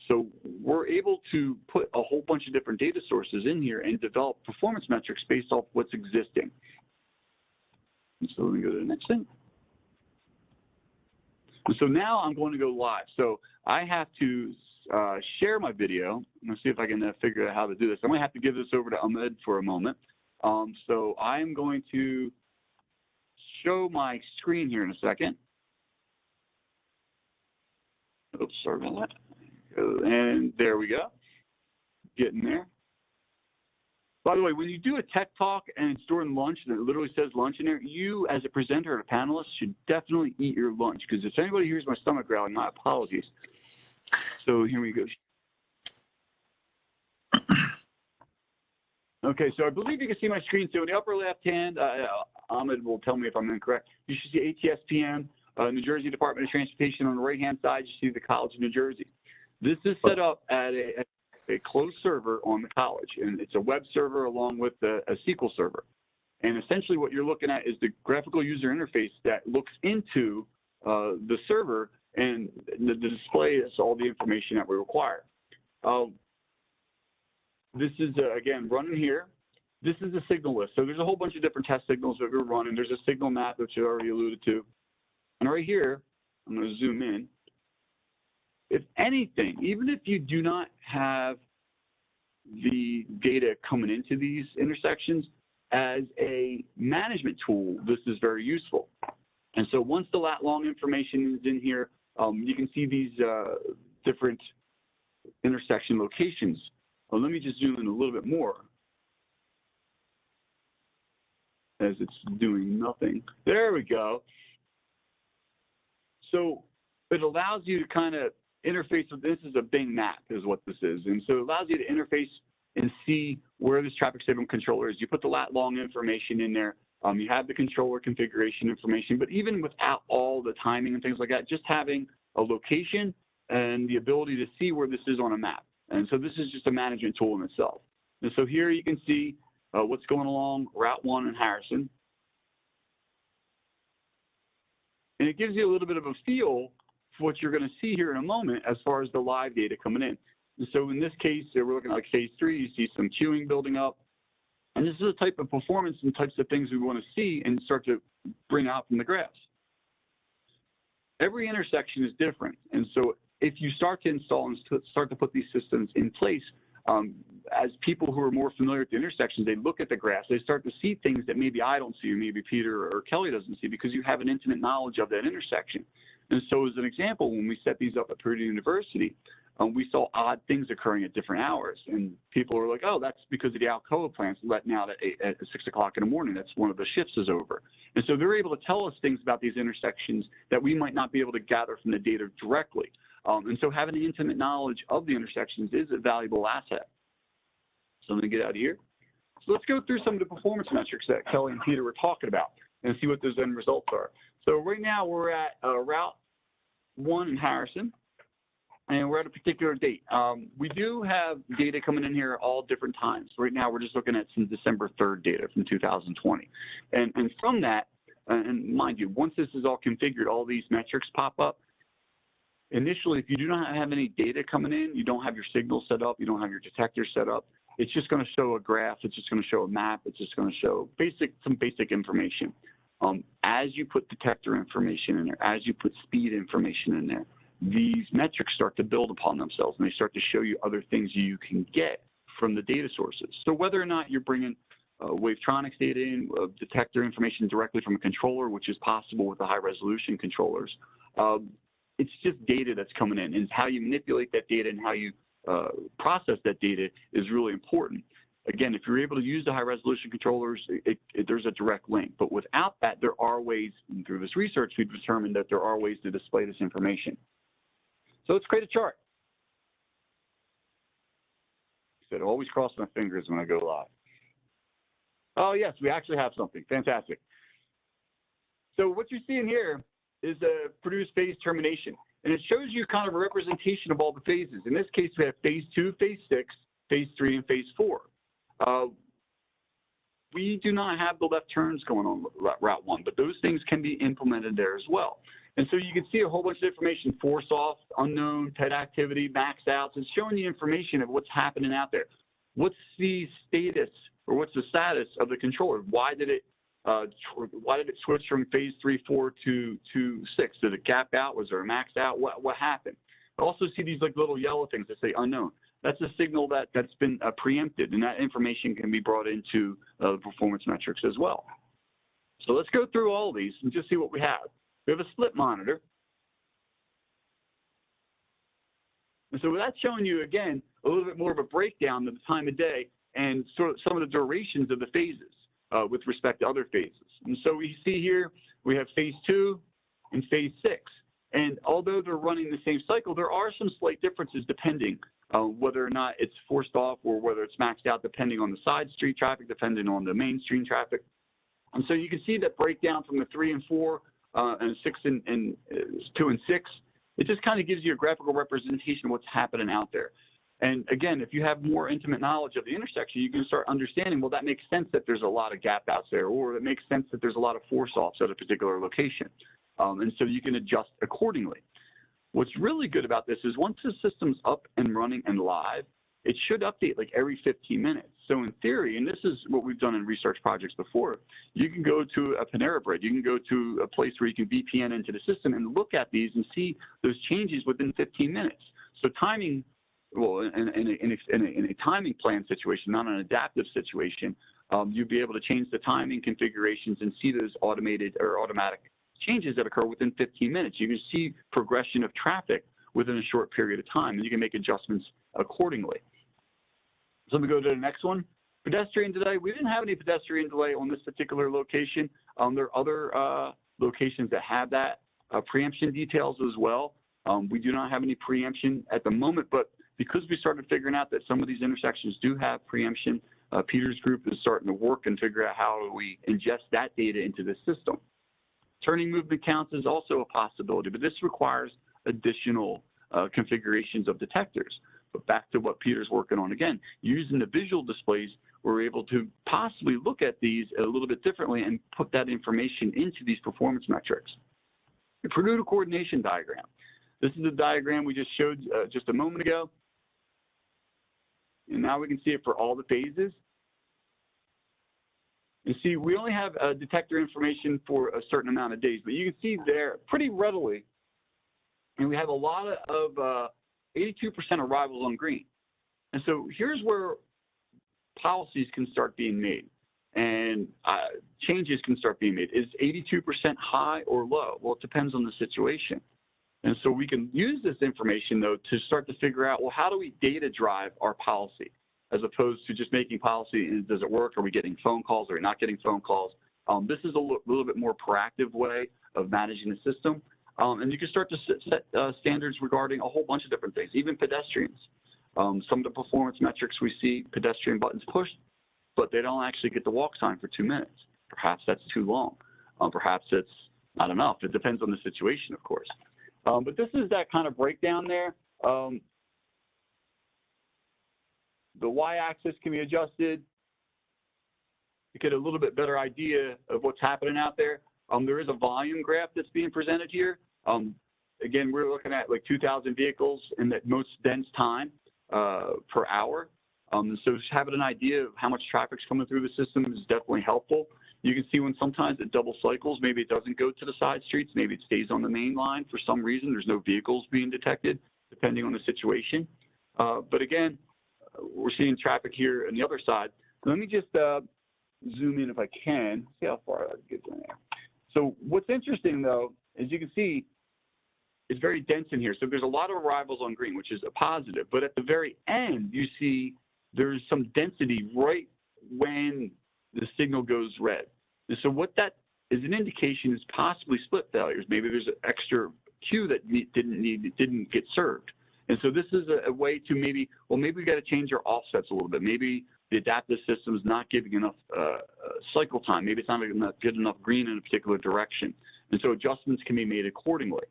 So we're able to put a whole bunch of different data sources in here and develop performance metrics based off what's existing. So let me go to the next thing. So now I'm going to go live. So I have to share my video. Let's see if I can figure out how to do this. I'm going to have to give this over to Ahmed for a moment. So I'm going to show my screen here in a second. Oops, sorry about that. And there we go. Getting there. By the way, when you do a tech talk and it's during lunch and it literally says lunch in there, you as a presenter or a panelist should definitely eat your lunch, because if anybody hears my stomach growling, my apologies. So here we go. Okay, so I believe you can see my screen. So in the upper left hand, Ahmed will tell me if I'm incorrect, you should see ATSPM. New Jersey Department of Transportation. On the right-hand side, you see the College of New Jersey. This is set up at a closed server on the college, and it's a web server along with a SQL server. And essentially what you're looking at is the graphical user interface that looks into the server and the display is all the information that we require. This is, again, running here. This is a signal list. So there's a whole bunch of different test signals that we're running. There's a signal map, which I already alluded to. And right here, I'm going to zoom in. If anything, even if you do not have the data coming into these intersections, as a management tool, this is very useful. And so once the lat long information is in here, you can see these different intersection locations. Well, let me just zoom in a little bit more, as it's doing nothing. There we go. So it allows you to kind of interface with, this is a Bing map is what this is. And so it allows you to interface and see where this traffic signal controller is. You put the lat long information in there. You have the controller configuration information, but even without all the timing and things like that, just having a location and the ability to see where this is on a map. And so this is just a management tool in itself. And so here you can see what's going along Route 1 in Harrison. And it gives you a little bit of a feel for what you're going to see here in a moment as far as the live data coming in. And so in this case, we're looking at like phase 3, you see some queuing building up. And this is the type of performance and types of things we want to see and start to bring out from the graphs. Every intersection is different. And so if you start to install and start to put these systems in place, as people who are more familiar with the intersections, they look at the graphs, they start to see things that maybe I don't see, or maybe Peter or Kelly doesn't see, because you have an intimate knowledge of that intersection. And so as an example, when we set these up at Purdue University, we saw odd things occurring at different hours. And people were like, oh, that's because of the Alcoa plants letting out at 6 o'clock in the morning. That's one of the shifts is over. And so they're able to tell us things about these intersections that we might not be able to gather from the data directly. And so having the intimate knowledge of the intersections is a valuable asset. So I'm going to get out of here. So let's go through some of the performance metrics that Kelly and Peter were talking about and see what those end results are. So right now we're at Route 1 in Harrison, and we're at a particular date. We do have data coming in here all different times. Right now we're just looking at some December 3rd data from 2020. And from that, and mind you, once this is all configured, all these metrics pop up. Initially, if you do not have any data coming in, you don't have your signal set up, you don't have your detector set up, it's just going to show a graph, it's just going to show a map, it's just going to show some basic information. As you put detector information in there, as you put speed information in there, these metrics start to build upon themselves, and they start to show you other things you can get from the data sources. So whether or not you're bringing Wavetronics data in, detector information directly from a controller, which is possible with the high-resolution controllers, it's just data that's coming in, and how you manipulate that data and how you process that data is really important. Again, if you're able to use the high-resolution controllers, there's a direct link. But without that, there are ways, and through this research, we've determined that there are ways to display this information. So let's create a chart. I said, always cross my fingers when I go live. Oh, yes, we actually have something. Fantastic. So what you're seeing here is a produced phase termination. And it shows you kind of a representation of all the phases. In this case, we have phase 2, phase 6, phase 3, and phase 4. We do not have the left turns going on Route 1, but those things can be implemented there as well. And so you can see a whole bunch of information: force off, unknown, TED activity, max outs. It's showing you information of what's happening out there. What's the status, or what's the status of the controller? Why did it switch from phase 3, 4 to 6? Did it gap out? Was there a max out? What happened? I also see these like little yellow things that say unknown. That's a signal that's been preempted, and that information can be brought into the performance metrics as well. So let's go through all of these and just see what we have. We have a split monitor. And so that's showing you, again, a little bit more of a breakdown of the time of day and sort of some of the durations of the phases with respect to other phases. And so we see here, we have phase 2 and phase 6. And although they're running the same cycle, there are some slight differences depending whether or not it's forced off or whether it's maxed out, depending on the side street traffic, depending on the main street traffic. And so you can see that breakdown from the 3 and 4 and 6 and 2 and 6. It just kind of gives you a graphical representation of what's happening out there. And again, if you have more intimate knowledge of the intersection, you can start understanding, well, that makes sense that there's a lot of gap outs there, or it makes sense that there's a lot of force offs at a particular location. And so you can adjust accordingly. What's really good about this is once the system's up and running and live, it should update like every 15 minutes. So in theory, and this is what we've done in research projects before, you can go to a Panera Bread, you can go to a place where you can VPN into the system and look at these and see those changes within 15 minutes. So timing, well, in a timing plan situation, not an adaptive situation, you'd be able to change the timing configurations and see those automated or automatic changes that occur within 15 minutes. You can see progression of traffic within a short period of time, and you can make adjustments accordingly. So let me go to the next one. Pedestrian delay. We didn't have any pedestrian delay on this particular location. There are other locations that have that preemption details as well. We do not have any preemption at the moment, but because we started figuring out that some of these intersections do have preemption, Peter's group is starting to work and figure out how we ingest that data into the system. Turning movement counts is also a possibility, but this requires additional configurations of detectors. But back to what Peter's working on again, using the visual displays, we're able to possibly look at these a little bit differently and put that information into these performance metrics. The Purdue coordination diagram. This is the diagram we just showed just a moment ago. And now we can see it for all the phases. You see, we only have detector information for a certain amount of days, but you can see there pretty readily, and we have a lot of 82% arrivals on green. And so here's where policies can start being made and changes can start being made. Is 82% high or low? Well, it depends on the situation. And so we can use this information, though, to start to figure out, well, how do we data drive our policy as opposed to just making policy, and does it work? Are we getting phone calls? Are we not getting phone calls? This is a little bit more proactive way of managing the system. And you can start to set standards regarding a whole bunch of different things, even pedestrians. Some of the performance metrics we see, pedestrian buttons pushed, but they don't actually get the walk time for 2 minutes. Perhaps that's too long. Perhaps it's not enough. It depends on the situation, of course. But this is that kind of breakdown there. The y-axis can be adjusted to get a little bit better idea of what's happening out there. There is a volume graph that's being presented here. Again, we're looking at like 2,000 vehicles in that most dense time per hour. So just having an idea of how much traffic's coming through the system is definitely helpful. You can see when sometimes it double cycles, maybe it doesn't go to the side streets, maybe it stays on the main line for some reason. There's no vehicles being detected, depending on the situation. But again, we're seeing traffic here on the other side. Let me just zoom in if I can, see how far I can get in there. So what's interesting, though, as you can see, it's very dense in here. So there's a lot of arrivals on green, which is a positive. But at the very end, you see there's some density right when the signal goes red. And so what that is an indication is possibly split failures. Maybe there's an extra queue that didn't get served. And so this is a way to maybe we got to change our offsets a little bit. Maybe the adaptive system is not giving enough cycle time. Maybe it's not good enough green in a particular direction. And so adjustments can be made accordingly.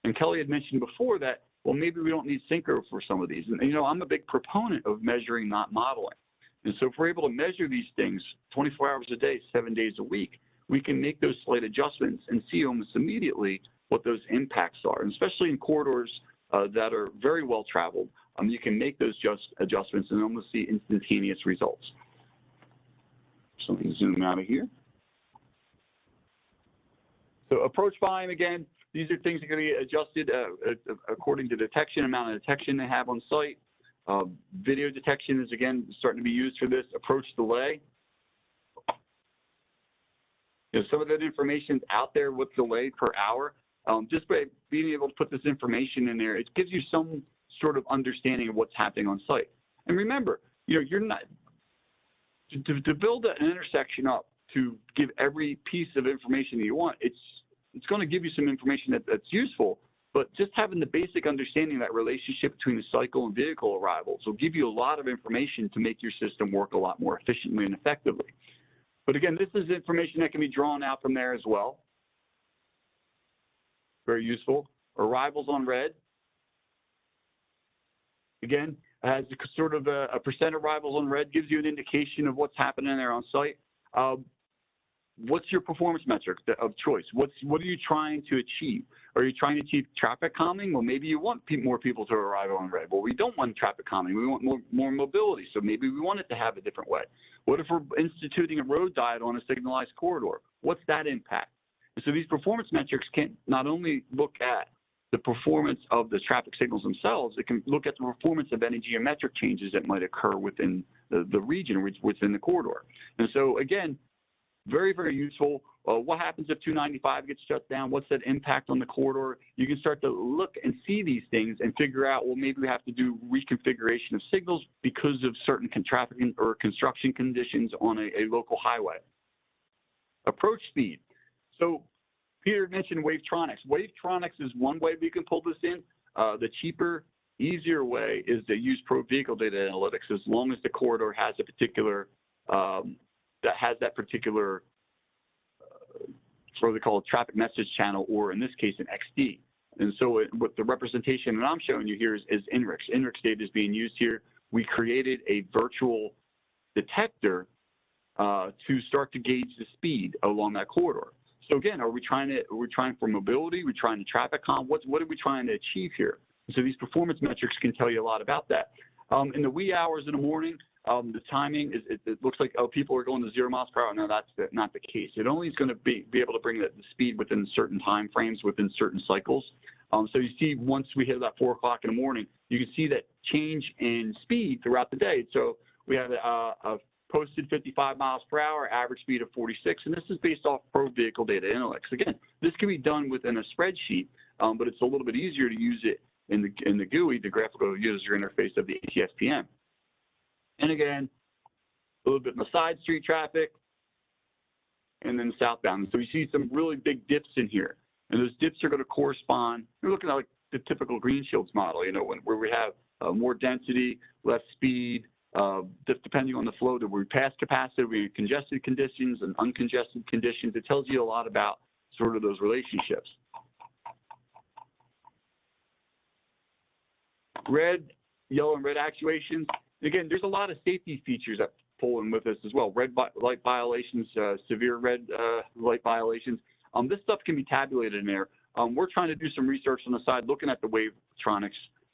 And Kelly had mentioned before that, well, maybe we don't need synchro for some of these. And, you know, I'm a big proponent of measuring, not modeling. And so if we're able to measure these things 24 hours a day, 7 days a week, we can make those slight adjustments and see almost immediately what those impacts are. And especially in corridors that are very well traveled, you can make those adjustments and almost see instantaneous results. So let me zoom out of here. So approach volume, again, these are things that are going to be adjusted according to detection, amount of detection they have on site. Video detection is, again, starting to be used for this. Approach delay. You know, some of that information is out there with delay per hour. Just by being able to put this information in there, it gives you some sort of understanding of what's happening on site. And remember, you know, you're not to build an intersection up to give every piece of information that you want. It's going to give you some information that's useful, but just having the basic understanding of that relationship between the cycle and vehicle arrivals will give you a lot of information to make your system work a lot more efficiently and effectively. But again, this is information that can be drawn out from there as well. very useful. Arrivals on red. Again, has sort of a percent arrivals on red, gives you an indication of what's happening there on site. What's your performance metric of choice? What are you trying to achieve? Are you trying to achieve traffic calming? Well, maybe you want more people to arrive on red. Well, we don't want traffic calming. We want more mobility. So maybe we want it to have a different way. What if we're instituting a road diet on a signalized corridor? What's that impact? And so these performance metrics can not only look at the performance of the traffic signals themselves, it can look at the performance of any geometric changes that might occur within the region, within the corridor. And so again, very, very useful. What happens if 295 gets shut down? What's that impact on the corridor? You can start to look and see these things and figure out, well, maybe we have to do reconfiguration of signals because of certain traffic or construction conditions on a local highway. Approach speed. So Peter mentioned Wavetronics. Wavetronics is one way we can pull this in. The cheaper, easier way is to use pro vehicle data analytics, as long as the corridor has a particular what they call a traffic message channel, or in this case, an XD. And so what the representation that I'm showing you here is INRIX. INRIX data is being used here. We created a virtual detector to start to gauge the speed along that corridor. So again, are we trying for mobility? Are we trying to traffic calm? What are we trying to achieve here? And so these performance metrics can tell you a lot about that. In the wee hours in the morning, the timing is, it looks like, oh, people are going to 0 miles per hour. No, that's not the case. It only is going to be able to bring the speed within certain time frames, within certain cycles. So you see, once we hit that 4 o'clock in the morning, you can see that change in speed throughout the day. So we have a posted 55 miles per hour, average speed of 46, and this is based off pro vehicle data analytics. Again, this can be done within a spreadsheet, but it's a little bit easier to use it in the GUI, the graphical user interface of the ATSPM. And again, a little bit in the side street traffic, and then southbound. So you see some really big dips in here, and those dips are going to correspond. We're looking at like the typical green shields model, you know, where we have more density, less speed, just depending on the flow. That we pass capacity, we have congested conditions and uncongested conditions. It tells you a lot about sort of those relationships. Red, yellow, and red actuations. Again, there's a lot of safety features that pull in with this as well. Red light violations, severe red light violations. This stuff can be tabulated in there. We're trying to do some research on the side, looking at the Wavetronics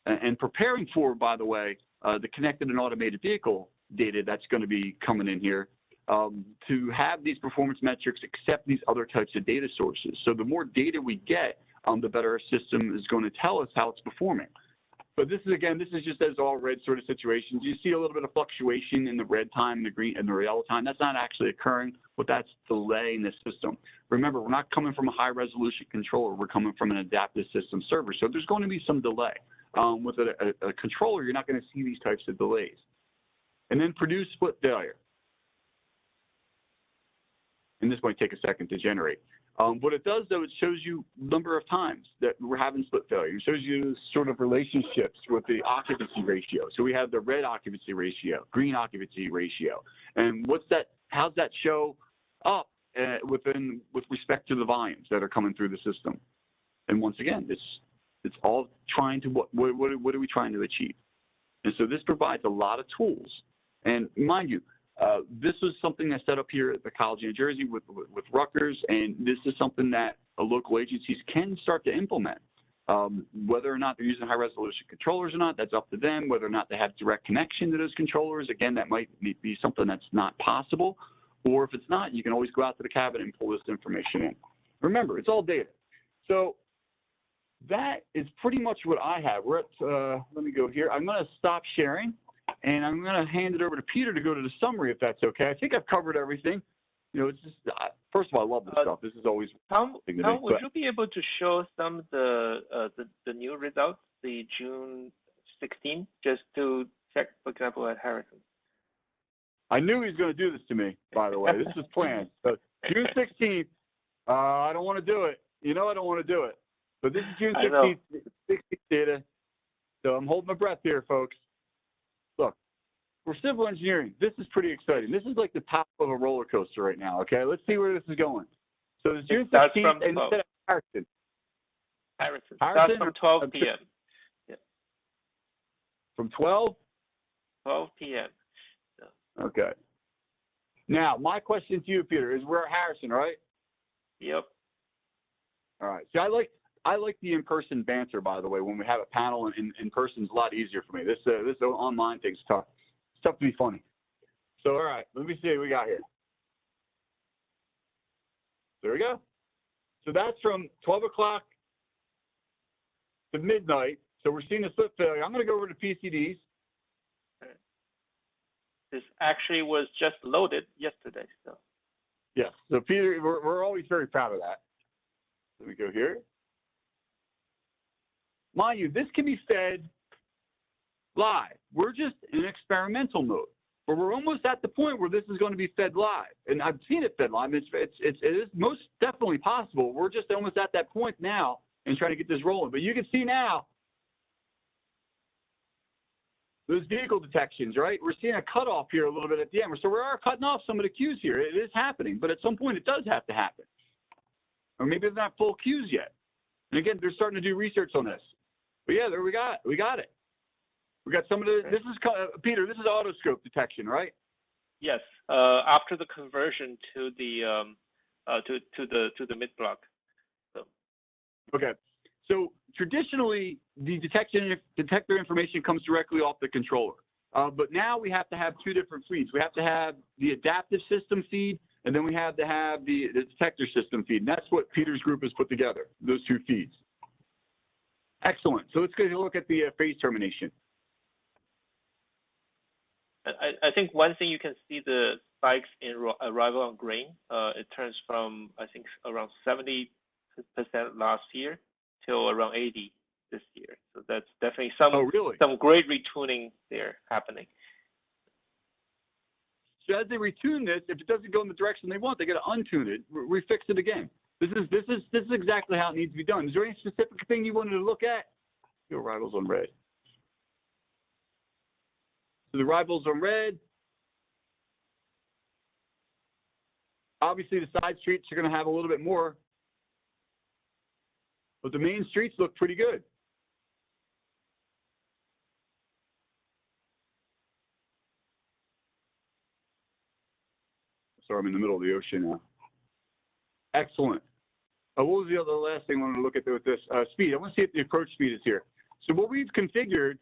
and preparing for, by the way, the connected and automated vehicle data that's going to be coming in here to have these performance metrics accept these other types of data sources. So the more data we get, the better our system is going to tell us how it's performing. But this is, again, this is just as all red sort of situations. You see a little bit of fluctuation in the red time, the green, and the yellow time. That's not actually occurring, but that's delay in the system. Remember, we're not coming from a high resolution controller. We're coming from an adaptive system server. So there's going to be some delay. With a controller, you're not going to see these types of delays. And then produce split failure. And this might take a second to generate. What it does, though, it shows you number of times that we're having split failure. It shows you sort of relationships with the occupancy ratio. So we have the red occupancy ratio, green occupancy ratio. And what's that? How's that show up with respect to the volumes that are coming through the system? And once again, it's all trying to, what are we trying to achieve? And so this provides a lot of tools. And mind you, this was something I set up here at the College of New Jersey with Rutgers, and this is something that local agencies can start to implement. Whether or not they're using high-resolution controllers or not, that's up to them. Whether or not they have direct connection to those controllers, again, that might be something that's not possible. Or if it's not, you can always go out to the cabinet and pull this information in. Remember, it's all data. So that is pretty much what I have. We're at, let me go here. I'm going to stop sharing. And I'm going to hand it over to Peter to go to the summary, if that's okay. I think I've covered everything. You know, it's just, first of all, I love this stuff. This is always Tom, would you be able to show some of the new results, the June 16th, just to check, for example, at Harrison? I knew he was going to do this to me, by the way. This was planned. So June 16th, I don't want to do it. You know I don't want to do it. But this is June 16th data. So I'm holding my breath here, folks. Look, for civil engineering, this is pretty exciting. This is like the top of a roller coaster right now, okay? Let's see where this is going. So it's June 16th, and instead of Harrison. Harrison. Harrison That's from 12 p.m. Yeah. From 12? 12 p.m. Okay. Now, my question to you, Peter, is we're at Harrison, right? Yep. All right. See, I like the in-person banter, by the way. When we have a panel in person is a lot easier for me. This online thing's tough. It's tough to be funny. So, all right, let me see what we got here. There we go. So that's from 12 o'clock to midnight. So we're seeing a slip failure. I'm going to go over to PCDs. This actually was just loaded yesterday. So. Yes. So Peter, we're always very proud of that. Let me go here. Mind you, this can be fed live. We're just in experimental mode, but we're almost at the point where this is going to be fed live. And I've seen it fed live. It is most definitely possible. We're just almost at that point now and trying to get this rolling. But you can see now those vehicle detections, right? We're seeing a cutoff here a little bit at the end. So we are cutting off some of the queues here. It is happening, but at some point it does have to happen. Or maybe it's not full queues yet. And again, they're starting to do research on this. But yeah, there we got it. We got some of the, this is, Peter, this is autoscope detection, right? Yes, after the conversion to the mid block. So. Okay. So traditionally, the detector information comes directly off the controller. But now we have to have two different feeds. We have to have the adaptive system feed, and then we have to have the detector system feed. And that's what Peter's group has put together, those two feeds. Excellent. So let's take a look at the phase termination. I think one thing you can see the spikes in arrival on green. It turns from, I think, around 70% last year till around 80 this year. So that's definitely some great retuning there happening. So as they retune this, if it doesn't go in the direction they want, they got to untune it, refix it again. This is exactly how it needs to be done. Is there any specific thing you wanted to look at? Your arrivals on red. So the arrivals on red. Obviously, the side streets are going to have a little bit more, but the main streets look pretty good. Sorry, I'm in the middle of the ocean now. Excellent. What was the last thing I wanted to look at with this? Speed. I want to see if the approach speed is here. So what we've configured,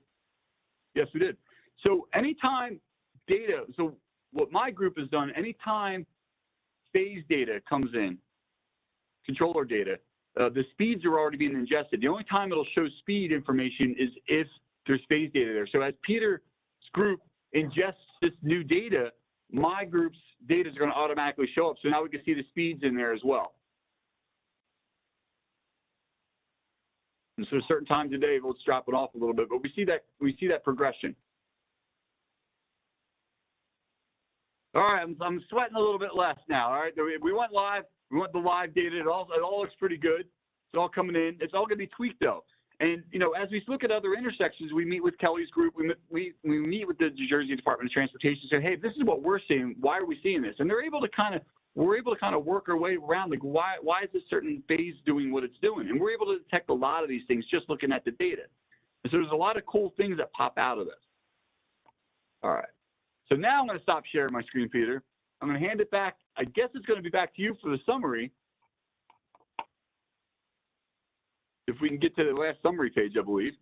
yes, we did. So anytime data, so what my group has done, anytime phase data comes in, controller data, the speeds are already being ingested. The only time it'll show speed information is if there's phase data there. So as Peter's group ingests this new data, my group's data is going to automatically show up. So now we can see the speeds in there as well. And so a certain time today, let's drop it off a little bit, but we see that progression. All right, I'm sweating a little bit less now. All right, we went live. We want the live data. It all looks pretty good. It's all coming in. It's all going to be tweaked though. And you know, as we look at other intersections, we meet with Kelly's group. We meet with the New Jersey Department of Transportation. Say, hey, this is what we're seeing. Why are we seeing this? And we're able to kind of work our way around, like why is this certain phase doing what it's doing? And we're able to detect a lot of these things just looking at the data. And so there's a lot of cool things that pop out of this. All right. So now I'm going to stop sharing my screen, Peter. I'm going to hand it back. I guess it's going to be back to you for the summary. If we can get to the last summary page, I believe.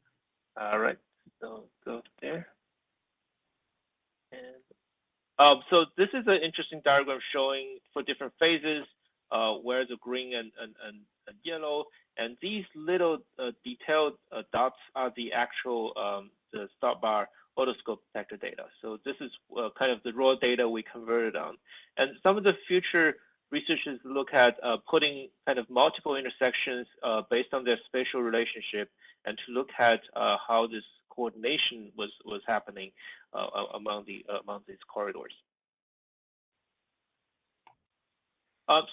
All right. So go there. And so this is an interesting diagram showing for different phases where the green and yellow, and these little detailed dots are the actual the stop bar autoscope detector data. So this is kind of the raw data we converted on. And some of the future researchers look at putting kind of multiple intersections based on their spatial relationship, and to look at how this coordination was happening among these corridors.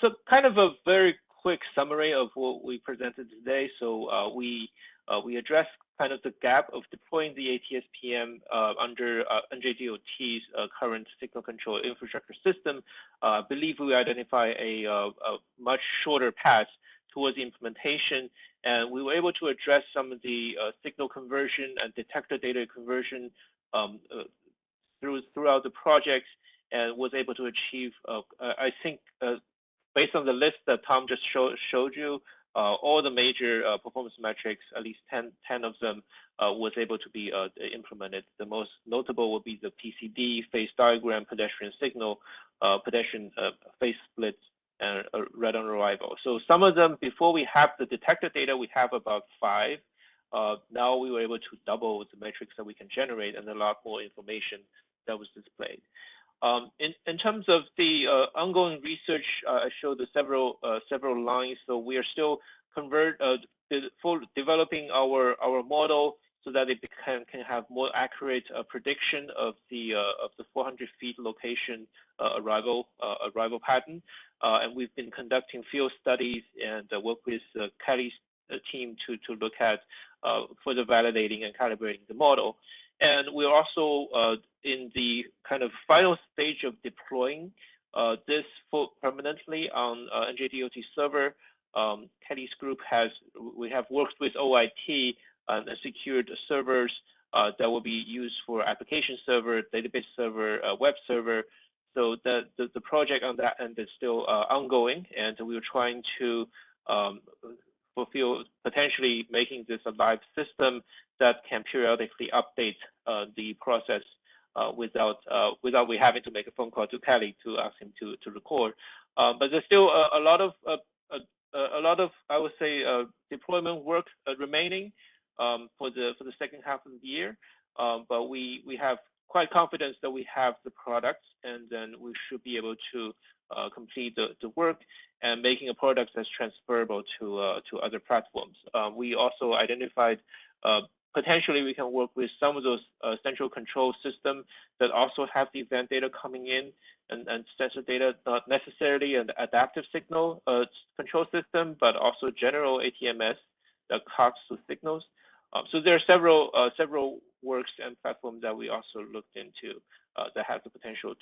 So kind of a very quick summary of what we presented today. So we addressed kind of the gap of deploying the ATSPM under NJDOT's current signal control infrastructure system. I believe we identify a much shorter path towards the implementation, and we were able to address some of the signal conversion and detector data conversion throughout the project, and was able to achieve, I think, based on the list that Tom just showed you, all the major performance metrics, at least 10 of them, was able to be implemented. The most notable will be the PCD, phase diagram, pedestrian signal, pedestrian phase splits, and red on arrival. So some of them, before we have the detector data, we have about 5. Now we were able to double the metrics that we can generate, and a lot more information that was displayed. In terms of the ongoing research, I showed the several lines. So we are still developing our model so that it can have more accurate prediction of the 400 feet location arrival pattern. And we've been conducting field studies and work with Kelly's team to look at further validating and calibrating the model. And we're also in the kind of final stage of deploying this permanently on NJDOT server. Kelly's group we have worked with OIT and secured servers that will be used for application server, database server, web server. So the project on that end is still ongoing, and we were trying to fulfill potentially making this a live system that can periodically update the process without we having to make a phone call to Kelly to ask him to record. But there's still a lot of I would say deployment work remaining for the second half of the year. But we have quite confidence that we have the products, and then we should be able to complete the work and making a product that's transferable to other platforms. We also identified potentially we can work with some of those central control systems that also have the event data coming in and sensor data, not necessarily an adaptive signal control system, but also general ATMS that talks to signals. So there are several works and platforms that we also looked into that have the potential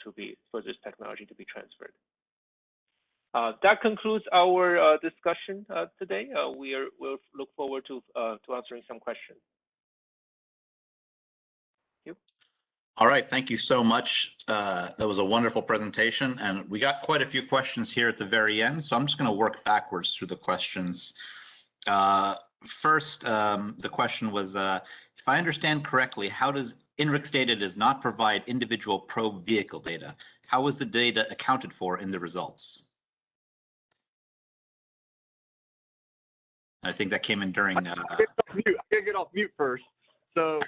for this technology to be transferred. That concludes our discussion today. We'll look forward to answering some questions. Thank you. All right, thank you so much. That was a wonderful presentation, and we got quite a few questions here at the very end, so I'm just going to work backwards through the questions. First, the question was, if I understand correctly, how does INRIX data does not provide individual probe vehicle data? How is the data accounted for in the results? I think that came in during. I gotta get off mute first. So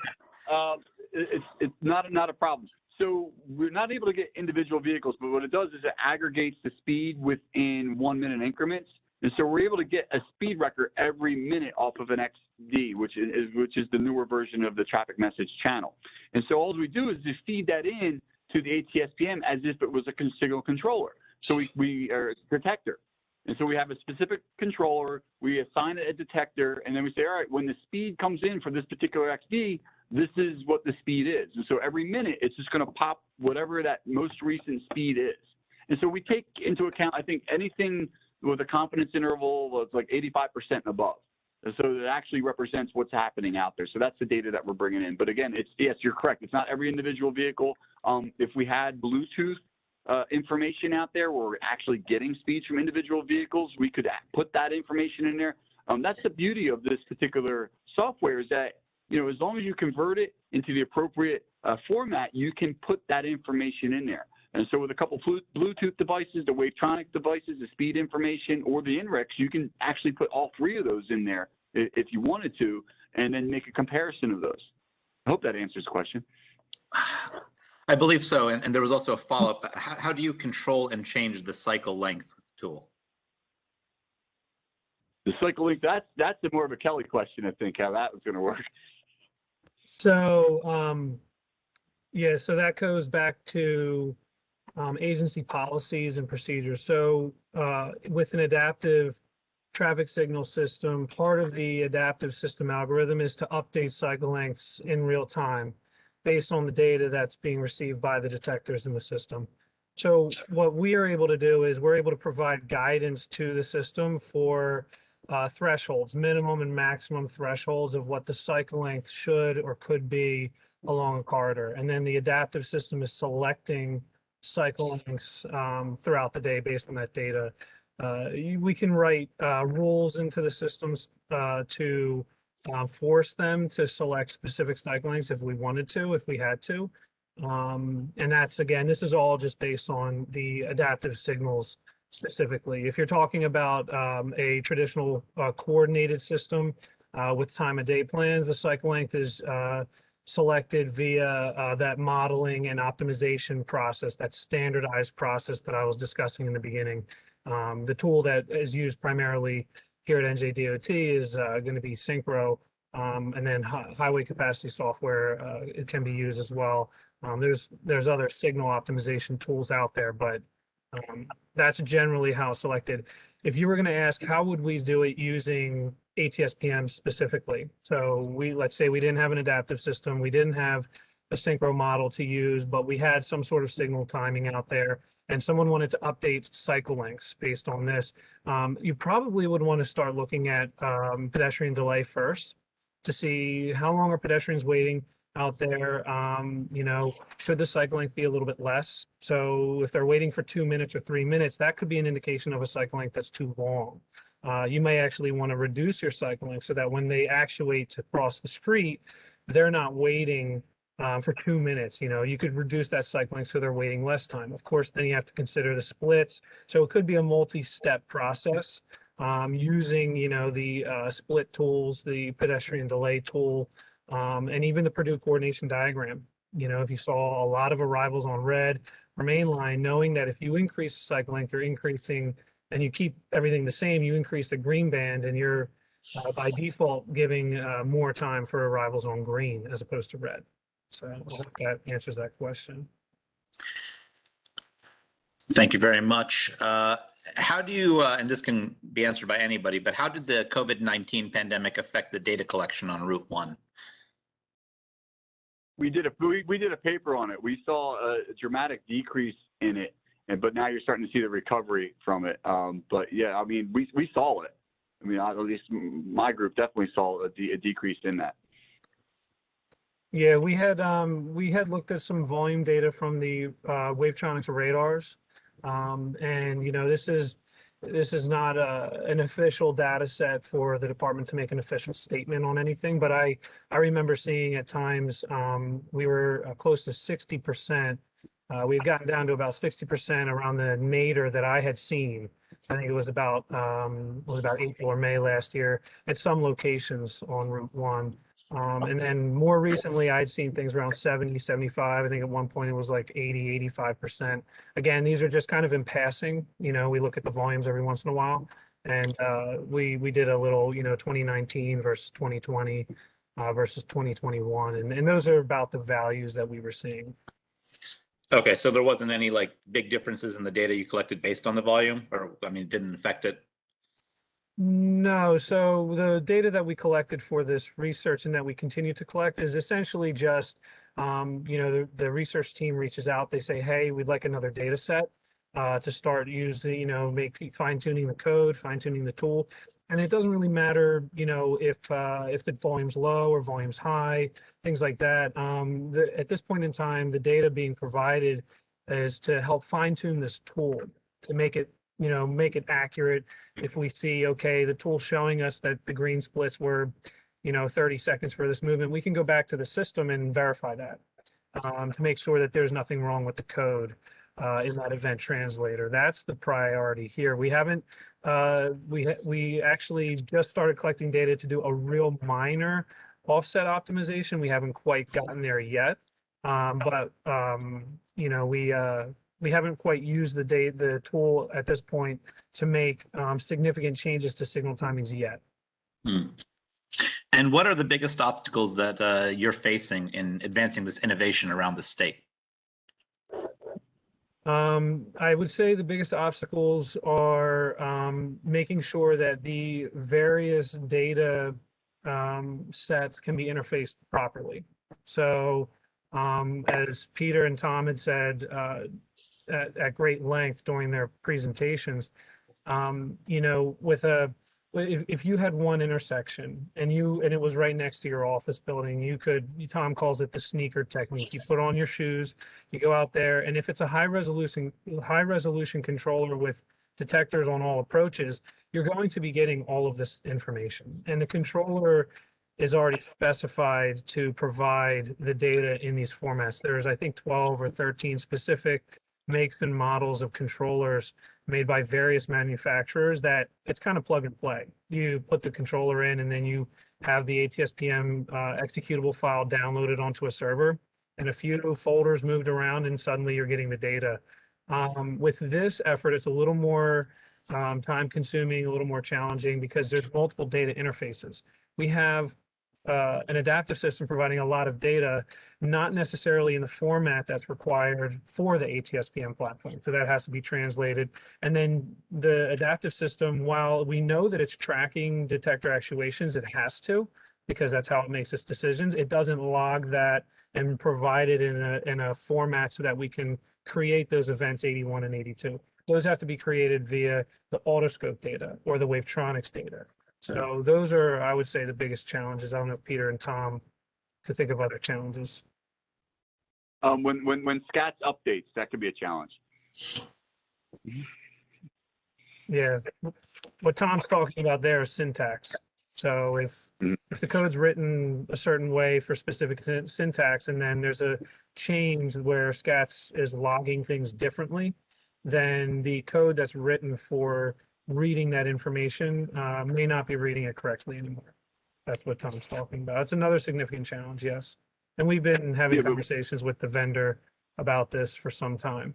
it's not a problem. So we're not able to get individual vehicles, but what it does is it aggregates the speed within 1 minute increments. And so we're able to get a speed record every minute off of an XD, which is the newer version of the traffic message channel. And so all we do is just feed that in to the ATSPM as if it was a signal controller. So we are a detector. And so we have a specific controller, we assign it a detector, and then we say, all right, when the speed comes in for this particular XD, this is what the speed is. And so every minute, it's just going to pop whatever that most recent speed is. And so we take into account, I think, anything with a confidence interval of like 85% and above. And so it actually represents what's happening out there. So that's the data that we're bringing in. But again, yes, you're correct. It's not every individual vehicle. If we had Bluetooth information out there where we're actually getting speeds from individual vehicles, we could put that information in there. That's the beauty of this particular software, is that, you know, as long as you convert it into the appropriate format, you can put that information in there. And so with a couple Bluetooth devices, the Wavetronic devices, the speed information, or the INRIX, you can actually put all three of those in there if you wanted to, and then make a comparison of those. I hope that answers the question. I believe so, and there was also a follow-up. How do you control and change the cycle length tool? The cycle length, that's more of a Kelly question, I think, how that was going to work. So, yeah, so that goes back to agency policies and procedures. So with an adaptive traffic signal system, part of the adaptive system algorithm is to update cycle lengths in real time based on the data that's being received by the detectors in the system. So what we are able to do is we're able to provide guidance to the system for thresholds, minimum and maximum thresholds of what the cycle length should or could be along a corridor. And then the adaptive system is selecting cycle lengths throughout the day based on that data. We can write rules into the systems to force them to select specific cycle lengths if we wanted to, if we had to. And that's, again, this is all just based on the adaptive signals specifically. If you're talking about a traditional coordinated system with time of day plans, the cycle length is selected via that modeling and optimization process, that standardized process that I was discussing in the beginning. The tool that is used primarily here at NJDOT is going to be Synchro, and then highway capacity software, it can be used as well. There's other signal optimization tools out there, but that's generally how it's selected. If you were going to ask, how would we do it using ATSPM specifically? So let's say we didn't have an adaptive system, we didn't have a synchro model to use, but we had some sort of signal timing out there, and someone wanted to update cycle lengths based on this. You probably would want to start looking at pedestrian delay first to see how long are pedestrians waiting out there. You know, should the cycle length be a little bit less? So if they're waiting for 2 minutes or 3 minutes, that could be an indication of a cycle length that's too long. You may actually want to reduce your cycle length so that when they actuate to cross the street, they're not waiting for 2 minutes. You know, you could reduce that cycle length so they're waiting less time. Of course, then you have to consider the splits. So it could be a multi-step process using, you know, the split tools, the pedestrian delay tool, and even the Purdue coordination diagram. You know, if you saw a lot of arrivals on red or main line, knowing that if you increase the cycle length, you're increasing, and you keep everything the same, you increase the green band, and you're by default giving more time for arrivals on green as opposed to red. So I hope that answers that question. Thank you very much. How do you, and this can be answered by anybody, but how did the COVID-19 pandemic affect the data collection on Route 1? We did a paper on it. We saw a dramatic decrease in it, but now you're starting to see the recovery from it. But yeah, I mean, we saw it. I mean, at least my group definitely saw a decrease in that. Yeah, we had looked at some volume data from the Wavetronics radars, and you know, this is not an official data set for the department to make an official statement on anything, but I remember seeing at times we were close to 60%. We had gotten down to about 60% around the nadir that I had seen. I think it was about April or May last year at some locations on Route 1. And then more recently, I'd seen things around 70, 75. I think at one point it was like 80, 85%. Again, these are just kind of in passing. You know, we look at the volumes every once in a while. And we did a little, you know, 2019 versus 2020 versus 2021. And those are about the values that we were seeing. Okay, so there wasn't any like big differences in the data you collected based on the volume, or I mean, it didn't affect it? No, so the data that we collected for this research and that we continue to collect is essentially just, you know, the research team reaches out, they say, hey, we'd like another data set to start using, you know, fine tuning the code, fine tuning the tool. And it doesn't really matter, you know, if the volume's low or volume's high, things like that. At this point in time, the data being provided is to help fine tune this tool to make it, you know, make it accurate. If we see, okay, the tool showing us that the green splits were, you know, 30 seconds for this movement, we can go back to the system and verify that to make sure that there's nothing wrong with the code in that event translator. That's the priority here. We haven't, we actually just started collecting data to do a real minor offset optimization. We haven't quite gotten there yet, but you know, we haven't quite used the tool at this point to make significant changes to signal timings yet. And what are the biggest obstacles that you're facing in advancing this innovation around the state? I would say the biggest obstacles are making sure that the various data sets can be interfaced properly. So as Peter and Tom had said at great length during their presentations, you know, with a if you had one intersection and it was right next to your office building, Tom calls it the sneaker technique. You put on your shoes, you go out there, and if it's a high resolution controller with detectors on all approaches, you're going to be getting all of this information. And the controller is already specified to provide the data in these formats. There's, I think, 12 or 13 specific makes and models of controllers made by various manufacturers that it's kind of plug and play. You put the controller in and then you have the ATSPM executable file downloaded onto a server and a few folders moved around and suddenly you're getting the data. With this effort, it's a little more time consuming, a little more challenging because there's multiple data interfaces. We have an adaptive system providing a lot of data, not necessarily in the format that's required for the ATSPM platform. So that has to be translated. And then the adaptive system, while we know that it's tracking detector actuations, it has to, because that's how it makes its decisions. It doesn't log that and provide it in a format so that we can create those events 81 and 82. Those have to be created via the Autoscope data or the Wavetronics data. So those are, I would say, the biggest challenges. I don't know if Peter and Tom could think of other challenges. When SCATS updates, that could be a challenge. Yeah, what Tom's talking about there is syntax. So if the code's written a certain way for specific syntax, and then there's a change where SCATS is logging things differently, then the code that's written for reading that information may not be reading it correctly anymore. That's what Tom's talking about. It's another significant challenge, yes. And we've been having conversations with the vendor about this for some time.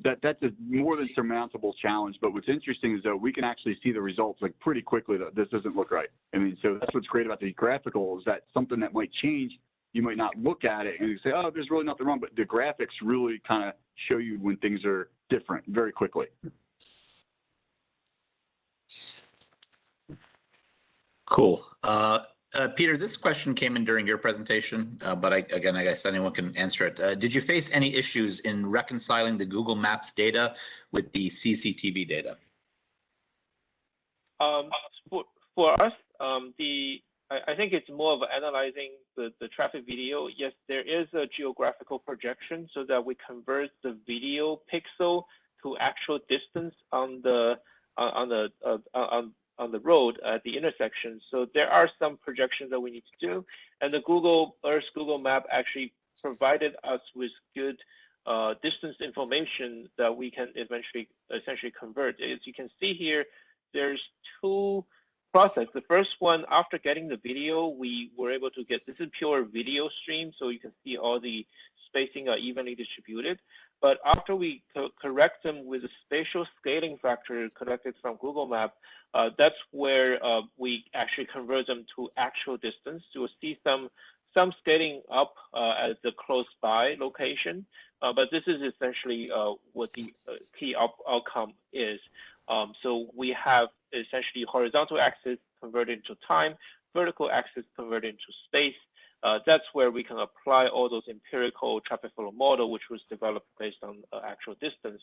That's a more than surmountable challenge, but what's interesting is that we can actually see the results like pretty quickly that this doesn't look right. I mean, so that's what's great about the graphical is that something that might change, you might not look at it and you say, oh, there's really nothing wrong, but the graphics really kind of show you when things are different very quickly. Cool. Peter, this question came in during your presentation, but again, I guess anyone can answer it. Did you face any issues in reconciling the Google Maps data with the CCTV data? For us, I think it's more of analyzing the traffic video. Yes, there is a geographical projection so that we convert the video pixel to actual distance on the road at the intersection. So there are some projections that we need to do. And the Google Earth, Google Map actually provided us with good distance information that we can essentially convert. As you can see here, there's two processes. The first one, after getting the video, we were able to get, this is pure video stream, so you can see all the spacing are evenly distributed. But after we correct them with a spatial scaling factor collected from Google Map, that's where we actually convert them to actual distance. You'll see some scaling up at the close by location, but this is essentially what the key outcome is. So we have essentially horizontal axis converted into time, vertical axis converted into space. That's where we can apply all those empirical traffic flow model, which was developed based on actual distance,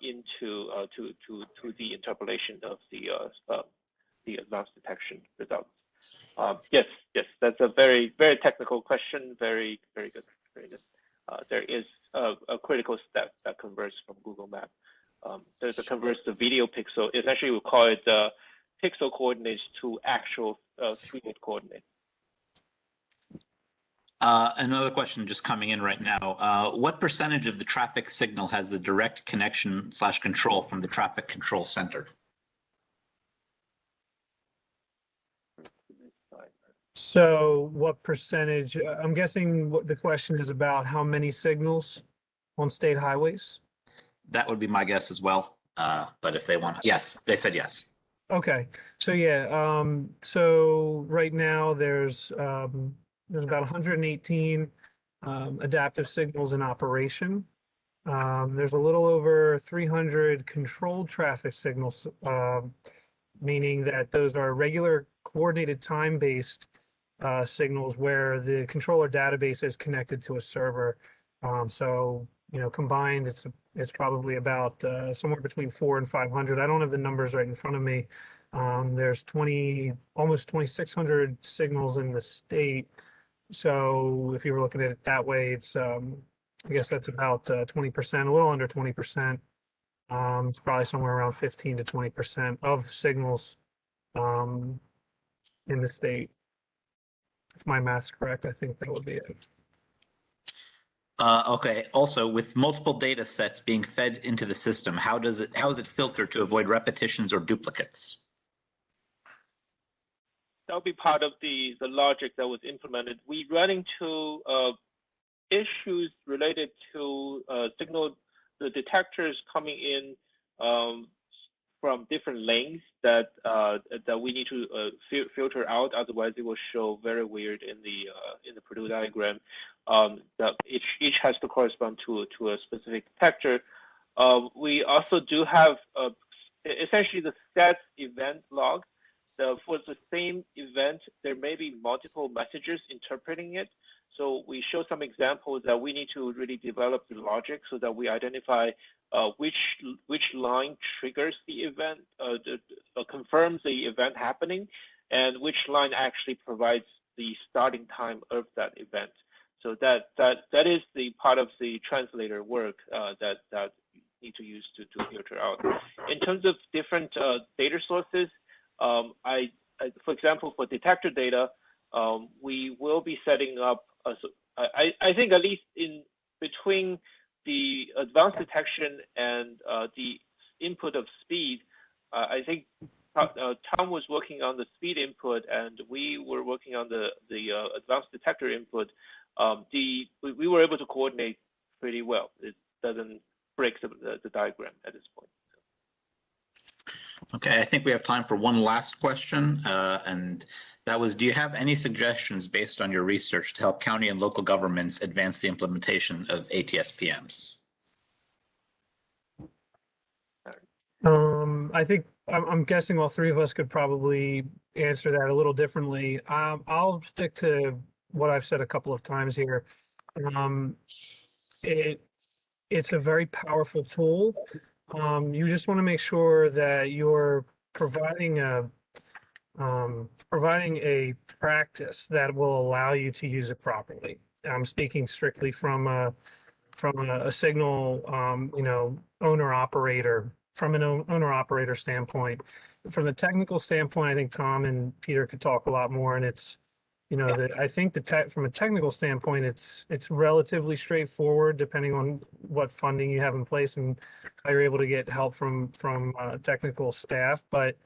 into to the interpolation of the advanced detection results. Yes, that's a very technical question. Very good. There is a critical step that converts from Google Map. That converts the video pixel. Essentially, we call it pixel coordinates to actual field coordinates. Another question just coming in right now. What percentage of the traffic signal has the direct connection / control from the traffic control center? So what percentage? I'm guessing what the question is about how many signals on state highways? That would be my guess as well. But if they want, yes, they said yes. Okay. So yeah. So right now there's about 118 adaptive signals in operation. There's a little over 300 controlled traffic signals, meaning that those are regular coordinated time-based signals where the controller database is connected to a server. So, you know, combined, it's it's probably about somewhere between 400 and 500. I don't have the numbers right in front of me. There's almost 2,600 signals in the state. So if you were looking at it that way, it's I guess that's about 20%, a little under 20%. It's probably somewhere around 15 to 20% of signals in the state. If my math's correct, I think that would be it. Okay. Also, with multiple data sets being fed into the system, how is it filtered to avoid repetitions or duplicates? That'll be part of the logic that was implemented. We run into issues related to the detectors coming in from different lanes that we need to filter out. Otherwise, it will show very weird in the Purdue diagram. That each has to correspond to a specific detector. We also do have essentially the stats event log. For the same event, there may be multiple messages interpreting it. So we show some examples that we need to really develop the logic so that we identify which line triggers the event, confirms the event happening, and which line actually provides the starting time of that event. So that is the part of the translator work that you need to use to filter out. In terms of different data sources, for example, for detector data, we will be setting up. I think at least in between the advanced detection and the input of speed, I think Tom was working on the speed input, and we were working on the advanced detector input. We were able to coordinate pretty well. It doesn't break the diagram at this point. Okay, I think we have time for one last question, and that was, do you have any suggestions based on your research to help county and local governments advance the implementation of ATSPMs? I think I'm guessing all three of us could probably answer that a little differently. I'll stick to what I've said a couple of times here. It's a very powerful tool. You just want to make sure that you're providing a practice that will allow you to use it properly. I'm speaking strictly from a signal, owner-operator, from an owner-operator standpoint. From the technical standpoint, I think Tom and Peter could talk a lot more, and it's, I think from a technical standpoint, it's relatively straightforward, depending on what funding you have in place and how you're able to get help from technical staff. But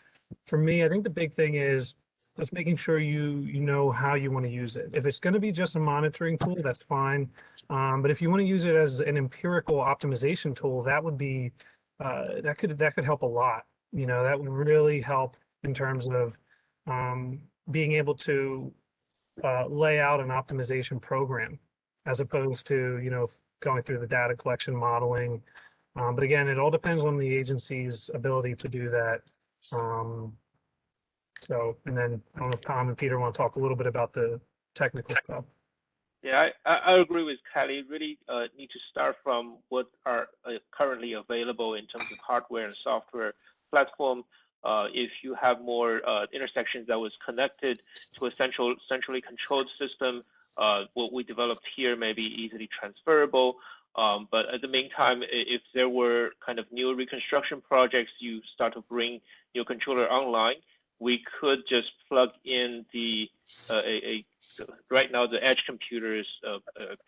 for me, I think the big thing is just making sure you know how you want to use it. If it's going to be just a monitoring tool, that's fine. But if you want to use it as an empirical optimization tool, that would be that could help a lot. That would really help in terms of being able to lay out an optimization program as opposed to going through the data collection modeling. But again, it all depends on the agency's ability to do that. And then I don't know if Tom and Peter want to talk a little bit about the technical stuff. Yeah, I agree with Kelly. Really need to start from what are currently available in terms of hardware and software platform. If you have more intersections that was connected to a centrally controlled system, what we developed here may be easily transferable. But at the meantime, if there were kind of new reconstruction projects, you start to bring your controller online, we could just plug in right now the edge computer is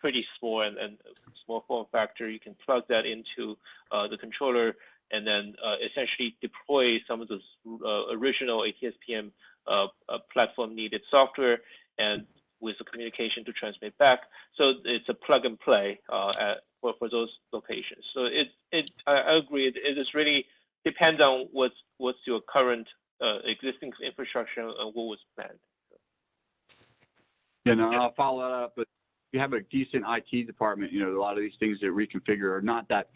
pretty small and small form factor. You can plug that into the controller and then essentially deploy some of the original ATSPM platform needed software and with the communication to transmit back. So it's a plug and play for those locations. So I agree. It just really depends on what's your current existing infrastructure and what was planned. Yeah, no, I'll follow that up. But if you have a decent IT department, a lot of these things that reconfigure are not that.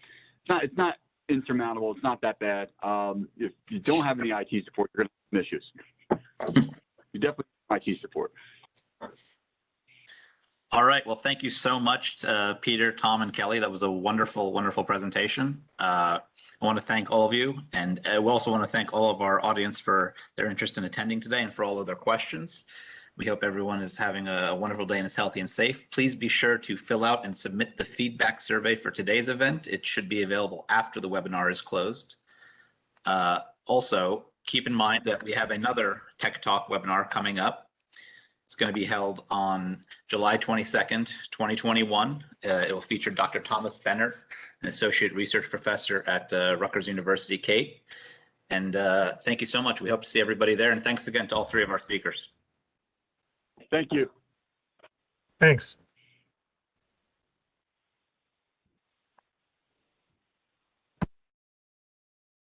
It's not insurmountable. It's not that bad. If you don't have any IT support, you're going to have issues. You definitely have IT support. All right. Well, thank you so much, Peter, Tom, and Kelly. That was a wonderful, wonderful presentation. I want to thank all of you, and we also want to thank all of our audience for their interest in attending today and for all of their questions. We hope everyone is having a wonderful day and is healthy and safe. Please be sure to fill out and submit the feedback survey for today's event. It should be available after the webinar is closed. Also, keep in mind that we have another Tech Talk webinar coming up. It's going to be held on July 22nd, 2021. It will feature Dr. Thomas Fenner, an associate research professor at Rutgers University, Kate. And thank you so much. We hope to see everybody there. And thanks again to all three of our speakers. Thank you. Thanks.